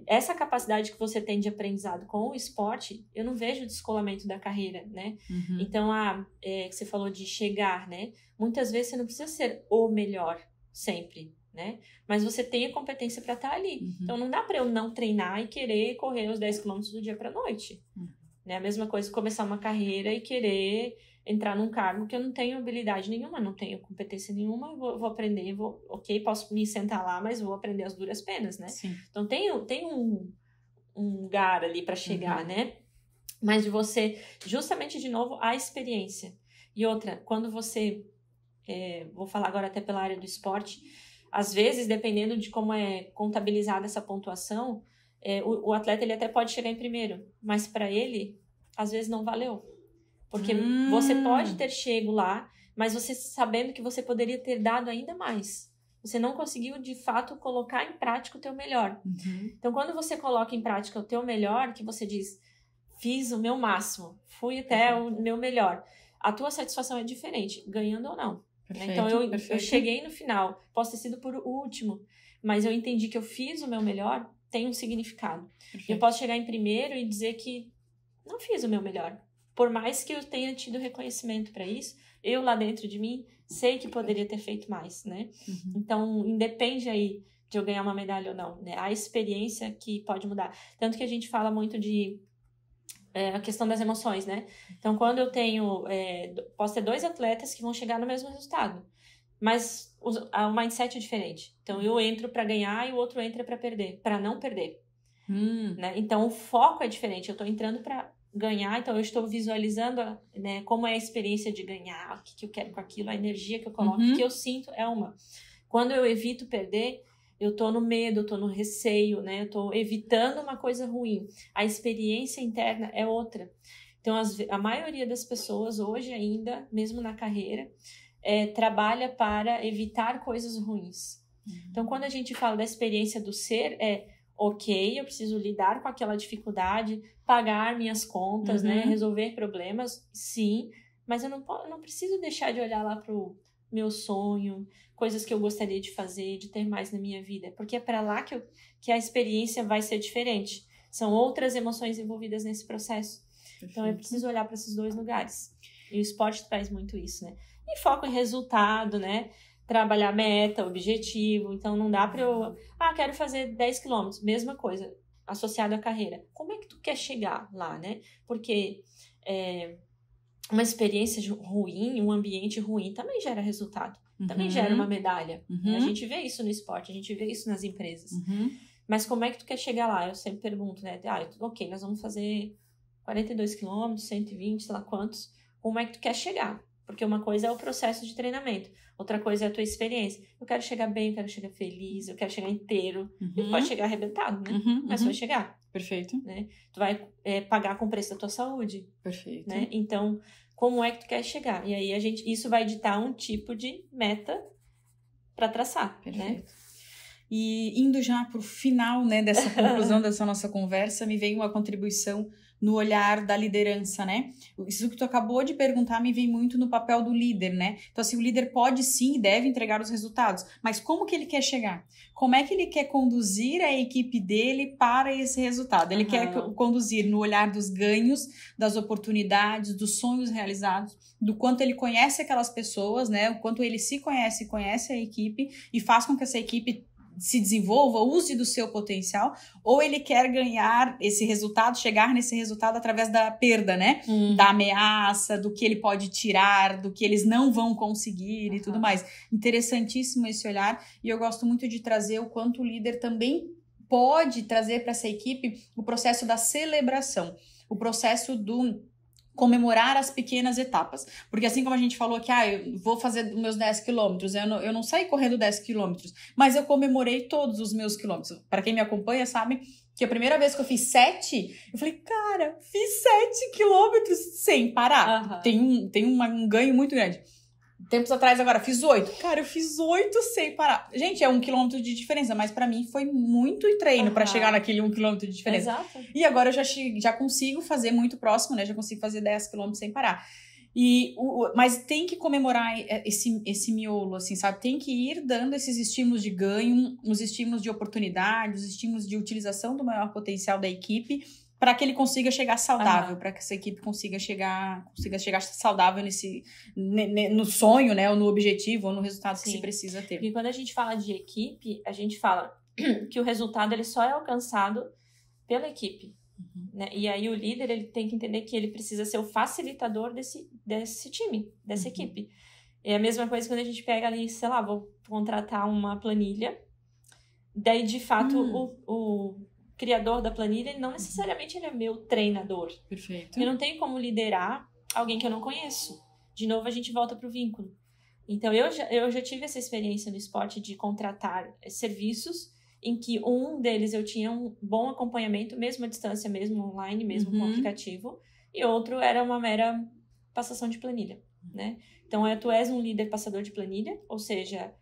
essa capacidade que você tem de aprendizado com o esporte, eu não vejo descolamento da carreira, né? Então, que você falou de chegar, né? Muitas vezes você não precisa ser o melhor sempre, né? Mas você tem a competência para estar ali. Então, não dá para eu não treinar e querer correr os 10 km do dia para noite. Né? A mesma coisa começar uma carreira e querer entrar num cargo que eu não tenho habilidade nenhuma, não tenho competência nenhuma, vou aprender, posso me sentar lá, mas vou aprender as duras penas, né? Sim. Então, tem um lugar ali para chegar, né? Mas de você, justamente, de novo, a experiência. E outra, quando você, vou falar agora até pela área do esporte, às vezes, dependendo de como é contabilizada essa pontuação, o atleta, ele até pode chegar em primeiro, mas para ele, às vezes não valeu. Porque você pode ter chego lá, mas você sabendo que você poderia ter dado ainda mais. Você não conseguiu, de fato, colocar em prática o teu melhor. Então, quando você coloca em prática o teu melhor, que você diz, fiz o meu máximo, fui até o meu melhor, a tua satisfação é diferente, ganhando ou não. Perfeito, então, eu cheguei no final, posso ter sido por último, mas eu entendi que eu fiz o meu melhor, tem um significado. Eu posso chegar em primeiro e dizer que não fiz o meu melhor. Por mais que eu tenha tido reconhecimento para isso, eu lá dentro de mim sei que poderia ter feito mais, né? Então, independe aí de eu ganhar uma medalha ou não, né? A experiência que pode mudar. Tanto que a gente fala muito de a questão das emoções, né? Então, quando eu tenho... posso ter 2 atletas que vão chegar no mesmo resultado, mas o mindset é diferente. Então, eu entro para ganhar e o outro entra para perder, para não perder. Né? Então, o foco é diferente. Eu estou entrando para ganhar, então eu estou visualizando, né, como é a experiência de ganhar, o que eu quero com aquilo, a energia que eu coloco, o que eu sinto é uma. Quando eu evito perder, eu estou no medo, eu estou no receio, né? Eu estou evitando uma coisa ruim. A experiência interna é outra. Então, a maioria das pessoas hoje ainda, mesmo na carreira, trabalha para evitar coisas ruins. Então, quando a gente fala da experiência do ser, ok, eu preciso lidar com aquela dificuldade, pagar minhas contas, né, resolver problemas, sim, mas eu não preciso deixar de olhar lá pro meu sonho, coisas que eu gostaria de fazer, de ter mais na minha vida, porque é para lá que a experiência vai ser diferente. São outras emoções envolvidas nesse processo. Perfeito. Então, eu preciso olhar para esses 2 lugares. E o esporte traz muito isso, né? E foco em resultado, né? Trabalhar meta, objetivo. Então, não dá para eu... quero fazer 10 quilômetros. Mesma coisa, associado à carreira. Como é que tu quer chegar lá, né? Porque uma experiência ruim, um ambiente ruim também gera resultado. Também gera uma medalha. A gente vê isso no esporte, a gente vê isso nas empresas. Mas como é que tu quer chegar lá? Eu sempre pergunto, né? Ok, nós vamos fazer 42 quilômetros, 120, sei lá quantos. Como é que tu quer chegar? Porque uma coisa é o processo de treinamento, outra coisa é a tua experiência. Eu quero chegar bem, eu quero chegar feliz, eu quero chegar inteiro. E tu pode chegar arrebentado, né? Mas tu vai chegar. Perfeito. Né? Tu vai pagar com o preço da tua saúde. Perfeito. Né? Então, como é que tu quer chegar? E aí, isso vai ditar um tipo de meta para traçar. Perfeito. Né? E indo já para o final, né, dessa conclusão dessa nossa conversa, me veio uma contribuição no olhar da liderança, né? Isso que tu acabou de perguntar me vem muito no papel do líder, né? Então, assim, o líder pode sim e deve entregar os resultados, mas como que ele quer chegar? Como é que ele quer conduzir a equipe dele para esse resultado? Ele quer conduzir no olhar dos ganhos, das oportunidades, dos sonhos realizados, do quanto ele conhece aquelas pessoas, né? O quanto ele se conhece, conhece a equipe e faz com que essa equipe se desenvolva, use do seu potencial, ou ele quer ganhar esse resultado, chegar nesse resultado através da perda, né? Da ameaça, do que ele pode tirar, do que eles não vão conseguir e tudo mais. Interessantíssimo esse olhar, e eu gosto muito de trazer o quanto o líder também pode trazer para essa equipe o processo da celebração, o processo do comemorar as pequenas etapas. Porque assim como a gente falou que eu vou fazer os meus 10 quilômetros, eu não saí correndo 10 quilômetros, mas eu comemorei todos os meus quilômetros. Para quem me acompanha sabe que a primeira vez que eu fiz 7, eu falei, cara, fiz 7 quilômetros sem parar. Tem um ganho muito grande. Tempos atrás, agora, fiz 8. Cara, eu fiz 8 sem parar. Gente, é 1 quilômetro de diferença, mas pra mim foi muito treino pra chegar naquele 1 quilômetro de diferença. Exato. E agora eu já consigo fazer muito próximo, né? Já consigo fazer 10 quilômetros sem parar. Mas tem que comemorar esse miolo, assim, sabe? Tem que ir dando esses estímulos de ganho, os estímulos de oportunidade, os estímulos de utilização do maior potencial da equipe, para que ele consiga chegar saudável, para que essa equipe consiga chegar saudável no sonho, né, ou no objetivo, ou no resultado que se precisa ter. E quando a gente fala de equipe, a gente fala que o resultado ele só é alcançado pela equipe. Né? E aí o líder ele tem que entender que ele precisa ser o facilitador desse time, dessa equipe. É a mesma coisa quando a gente pega ali, sei lá, vou contratar uma planilha, daí de fato o criador da planilha, não necessariamente ele é meu treinador. Perfeito. Eu não tenho como liderar alguém que eu não conheço. De novo, a gente volta pro vínculo. Então, eu já tive essa experiência no esporte de contratar serviços em que um deles eu tinha um bom acompanhamento, mesmo à distância, mesmo online, mesmo com aplicativo, e outro era uma mera passação de planilha, né? Então, tu és um líder passador de planilha, ou seja,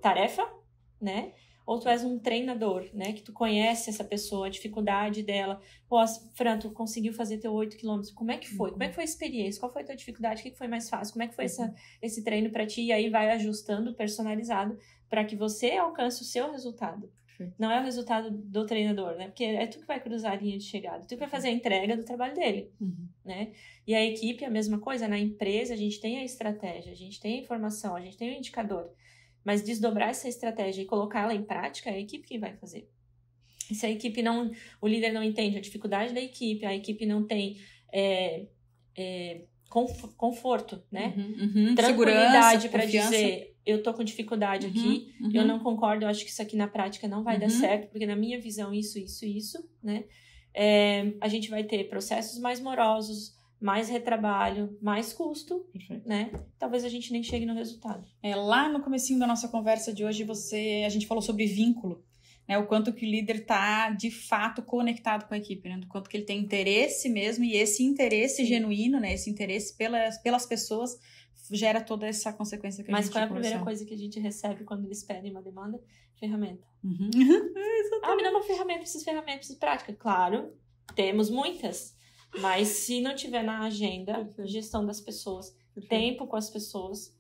tarefa, né? Ou tu és um treinador, né? Que tu conhece essa pessoa, a dificuldade dela. Pô, Fran, tu conseguiu fazer teu 8 quilômetros. Como é que foi? Como é que foi a experiência? Qual foi a tua dificuldade? O que foi mais fácil? Como é que foi esse treino pra ti? E aí vai ajustando, personalizado, para que você alcance o seu resultado. Não é o resultado do treinador, né? Porque é tu que vai cruzar a linha de chegada. Tu que vai fazer a entrega do trabalho dele, né? E a equipe é a mesma coisa. Na empresa, a gente tem a estratégia, a gente tem a informação, a gente tem o indicador. Mas desdobrar essa estratégia e colocá-la em prática é a equipe que vai fazer. E se a equipe não... O líder não entende a dificuldade da equipe, a equipe não tem conforto, né? Tranquilidade para dizer, eu tô com dificuldade aqui, eu não concordo, eu acho que isso aqui na prática não vai dar certo, porque na minha visão isso, né? A gente vai ter processos mais morosos, mais retrabalho, mais custo, né? Talvez a gente nem chegue no resultado. Lá no comecinho da nossa conversa de hoje, a gente falou sobre vínculo, né? O quanto que o líder está, de fato, conectado com a equipe, né? Do quanto que ele tem interesse mesmo, e esse interesse genuíno, né? Esse interesse pelas pessoas gera toda essa consequência que a gente Mas qual é a primeira coisa que a gente recebe quando eles pedem uma demanda? Ferramenta. Me dá uma ferramenta, preciso prática. Claro, temos muitas. Mas se não tiver na agenda, gestão das pessoas, tempo com as pessoas,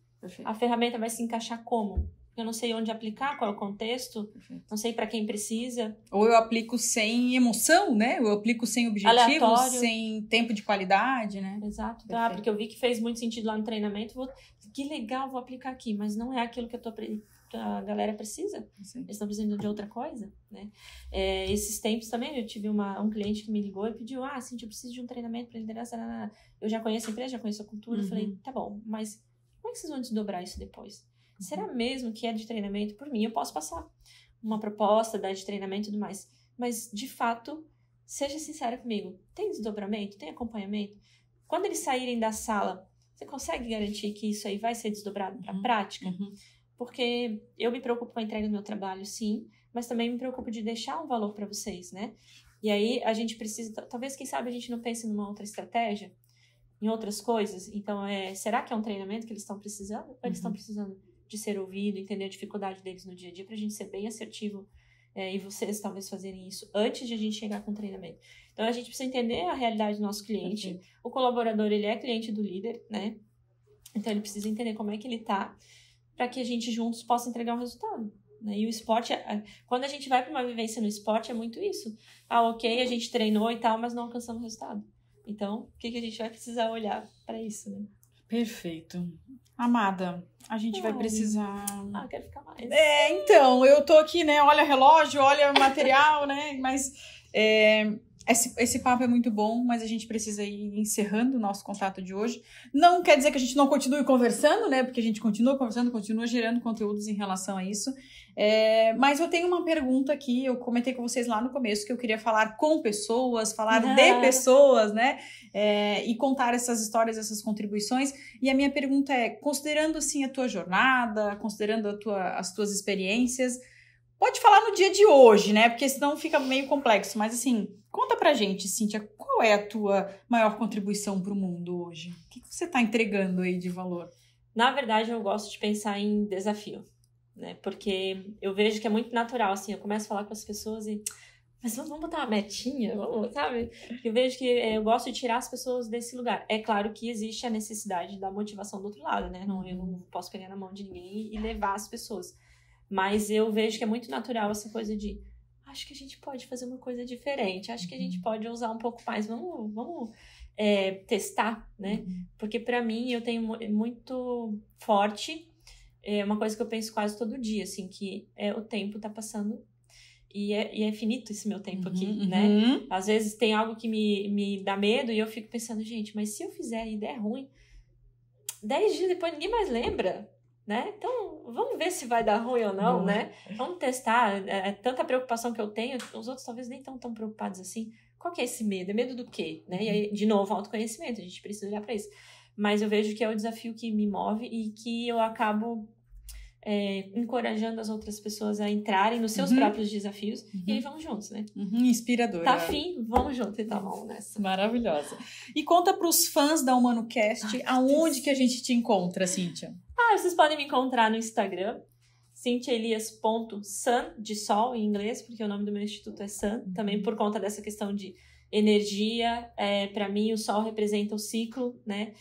a ferramenta vai se encaixar como? Eu não sei onde aplicar, qual é o contexto, não sei para quem precisa. Ou eu aplico sem emoção, né? Eu aplico sem objetivo, aleatório, sem tempo de qualidade, né? Exato. Porque eu vi que fez muito sentido lá no treinamento, que legal, vou aplicar aqui, mas não é aquilo que a galera precisa. Sim. Eles estão precisando de outra coisa, né? Esses tempos também, eu tive um cliente que me ligou e pediu, Cintia, eu preciso de um treinamento para liderança. Eu já conheço a empresa, já conheço a cultura. Eu falei, tá bom, mas como é que vocês vão desdobrar isso depois? Será mesmo que é de treinamento? Por mim, eu posso passar uma proposta de treinamento e tudo mais. Mas, de fato, seja sincera comigo. Tem desdobramento? Tem acompanhamento? Quando eles saírem da sala, você consegue garantir que isso aí vai ser desdobrado para a prática? Porque eu me preocupo com a entrega do meu trabalho, sim, mas também me preocupo de deixar um valor para vocês, né? E aí, a gente precisa... Talvez, quem sabe, a gente não pense numa outra estratégia, em outras coisas. Então, será que é um treinamento que eles estão precisando? Ou eles estão precisando de ser ouvido, entender a dificuldade deles no dia a dia, pra gente ser bem assertivo, e vocês talvez fazerem isso antes de a gente chegar com o treinamento. Então, a gente precisa entender a realidade do nosso cliente. O colaborador, ele é cliente do líder, né? Então, ele precisa entender como é que ele tá, para que a gente juntos possa entregar um resultado. Né? E o esporte, quando a gente vai para uma vivência no esporte, é muito isso. Ok, a gente treinou e tal, mas não alcançamos resultado. Então, o que a gente vai precisar olhar para isso, né? Perfeito. Amada, a gente vai precisar... Ah, quero ficar mais. Então, eu tô aqui, né? Olha relógio, olha material, né? Mas esse papo é muito bom, mas a gente precisa ir encerrando o nosso contato de hoje. Não quer dizer que a gente não continue conversando, né? Porque a gente continua conversando, continua gerando conteúdos em relação a isso. Mas eu tenho uma pergunta aqui, eu comentei com vocês lá no começo que eu queria falar com pessoas, falar de pessoas, né? E contar essas histórias, essas contribuições. E a minha pergunta é, considerando assim a tua jornada, considerando as tuas experiências, pode falar no dia de hoje, né? Porque senão fica meio complexo. Mas assim, conta pra gente, Cíntia, qual é a tua maior contribuição pro mundo hoje? O que você tá entregando aí de valor? Na verdade, eu gosto de pensar em desafio, né? Porque eu vejo que é muito natural, assim, eu começo a falar com as pessoas e... Mas vamos botar uma metinha, sabe? Eu vejo que eu gosto de tirar as pessoas desse lugar. É claro que existe a necessidade da motivação do outro lado, né? Eu não posso pegar na mão de ninguém e levar as pessoas. Mas eu vejo que é muito natural essa coisa de... Acho que a gente pode fazer uma coisa diferente. Acho que a gente pode usar um pouco mais. Vamos testar, né? Porque pra mim, eu tenho muito forte... uma coisa que eu penso quase todo dia, assim, que o tempo tá passando e é finito esse meu tempo aqui, né? Às vezes tem algo que me dá medo e eu fico pensando, gente, mas se eu fizer e der ruim, 10 dias depois ninguém mais lembra, né? Então, vamos ver se vai dar ruim ou não, né? Vamos testar. Tanta preocupação que eu tenho, os outros talvez nem estão tão preocupados assim. Qual que é esse medo? É medo do quê? Né? E aí, de novo, autoconhecimento, a gente precisa olhar pra isso. Mas eu vejo que é o desafio que me move e que eu acabo encorajando as outras pessoas a entrarem nos seus próprios desafios. E aí vamos juntos, né? Inspiradora. Tá afim? Vamos juntos, então vamos nessa. Maravilhosa. E conta pros fãs da HumanoCast aonde que a gente te encontra, Cíntia? Vocês podem me encontrar no Instagram, cintiaelias.sun, de sol em inglês, porque o nome do meu instituto é Sun, também por conta dessa questão de energia. Para mim, o sol representa o ciclo, né?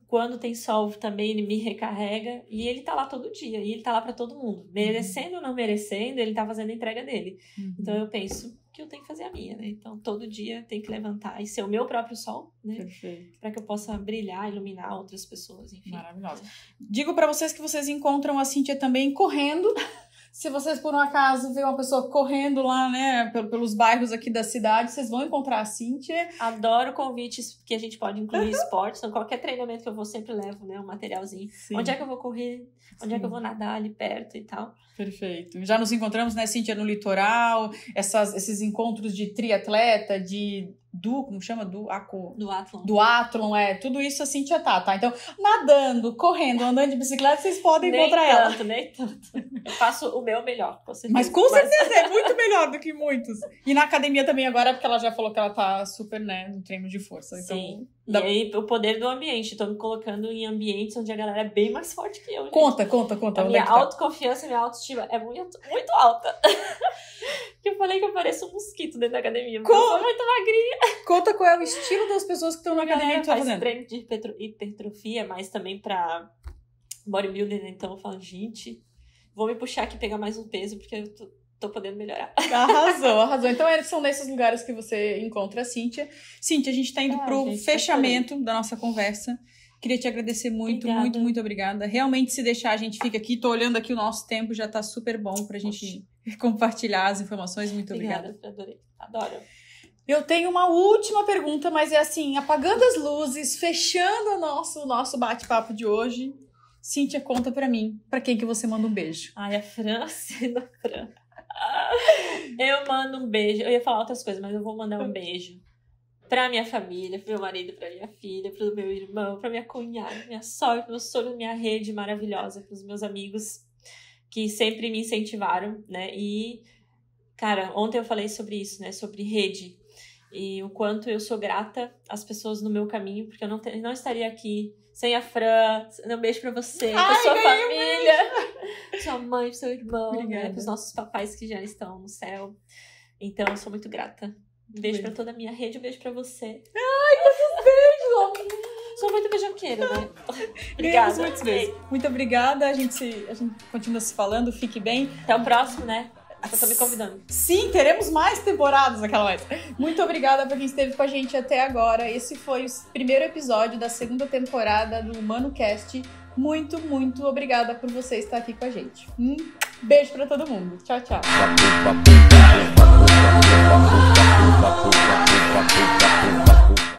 Quando tem sol também ele me recarrega e ele tá lá todo dia, e ele tá lá pra todo mundo, merecendo ou não merecendo, ele tá fazendo a entrega dele. Então eu penso que eu tenho que fazer a minha, né? Então todo dia tem que levantar e ser o meu próprio sol, né? Perfeito. Pra que eu possa brilhar, iluminar outras pessoas, enfim. Maravilhosa. Digo pra vocês que vocês encontram a Cíntia também correndo. Se vocês, por um acaso, ver uma pessoa correndo lá, né, pelos bairros aqui da cidade, vocês vão encontrar a Cíntia. Adoro convites que a gente pode incluir esportes. Então, qualquer treinamento que eu vou, sempre levo, né, um materialzinho. Sim. Onde é que eu vou correr? Onde é que eu vou nadar ali perto e tal. Perfeito. Já nos encontramos, né, Cíntia, no litoral, esses encontros de triatleta, como chama? Do Athlon, tudo isso a Cíntia tá? Então, nadando, correndo, andando de bicicleta, vocês podem encontrar ela. Nem tanto. Eu faço o meu melhor, com certeza. Mas com certeza, é muito melhor do que muitos. E na academia também agora, porque ela já falou que ela tá super, né, no treino de força. Então, sim. E aí, o poder do ambiente. Tô me colocando em ambientes onde a galera é bem mais forte que eu. Gente. Conta. A minha autoconfiança e minha autoestima é muito, muito alta. Que eu falei que eu pareço um mosquito dentro da academia. Eu sou muito magrinha. Conta qual é o estilo das pessoas que estão na academia que tu tá fazendo. Treino de hipertrofia, mas também pra bodybuilder, né? Então eu falo, gente, vou me puxar aqui e pegar mais um peso, porque eu tô podendo melhorar. Arrasou. Então são nesses lugares que você encontra a Cíntia. Cíntia, a gente tá indo pro fechamento da nossa conversa. Queria te agradecer muito, muito obrigada. Realmente, se deixar, a gente fica aqui. Tô olhando aqui o nosso tempo, já tá super bom pra gente compartilhar as informações. Muito obrigada. Adorei. Adoro. Eu tenho uma última pergunta, mas é assim, apagando as luzes, fechando o nosso bate-papo de hoje. Cíntia, conta pra mim, pra quem que você manda um beijo? Ai, a Francina. Eu mando um beijo. Eu ia falar outras coisas, mas eu vou mandar um beijo pra minha família, pro meu marido, pra minha filha, pro meu irmão, pra minha cunhada, minha sogra, meu sogro, minha rede maravilhosa, pros meus amigos que sempre me incentivaram, né? E, cara, ontem eu falei sobre isso, né? Sobre rede. E o quanto eu sou grata às pessoas no meu caminho, porque eu não estaria aqui sem a Fran. Um beijo pra você, pra sua família, sua mãe, seu irmão, né? Pros nossos papais que já estão no céu. Então, eu sou muito grata. Um beijo pra toda a minha rede, um beijo pra você. Ai, quantos beijos! Sou muito beijoqueira, né? Obrigada. Muitos beijos. Muito obrigada. A gente continua se falando. Fique bem. Até o próximo, né? Eu tô me convidando. Sim, teremos mais temporadas aquela vez. Muito obrigada pra quem esteve com a gente até agora. Esse foi o primeiro episódio da segunda temporada do HumanoCast. Muito, muito obrigada por você estar aqui com a gente. Beijo pra todo mundo. Tchau, tchau.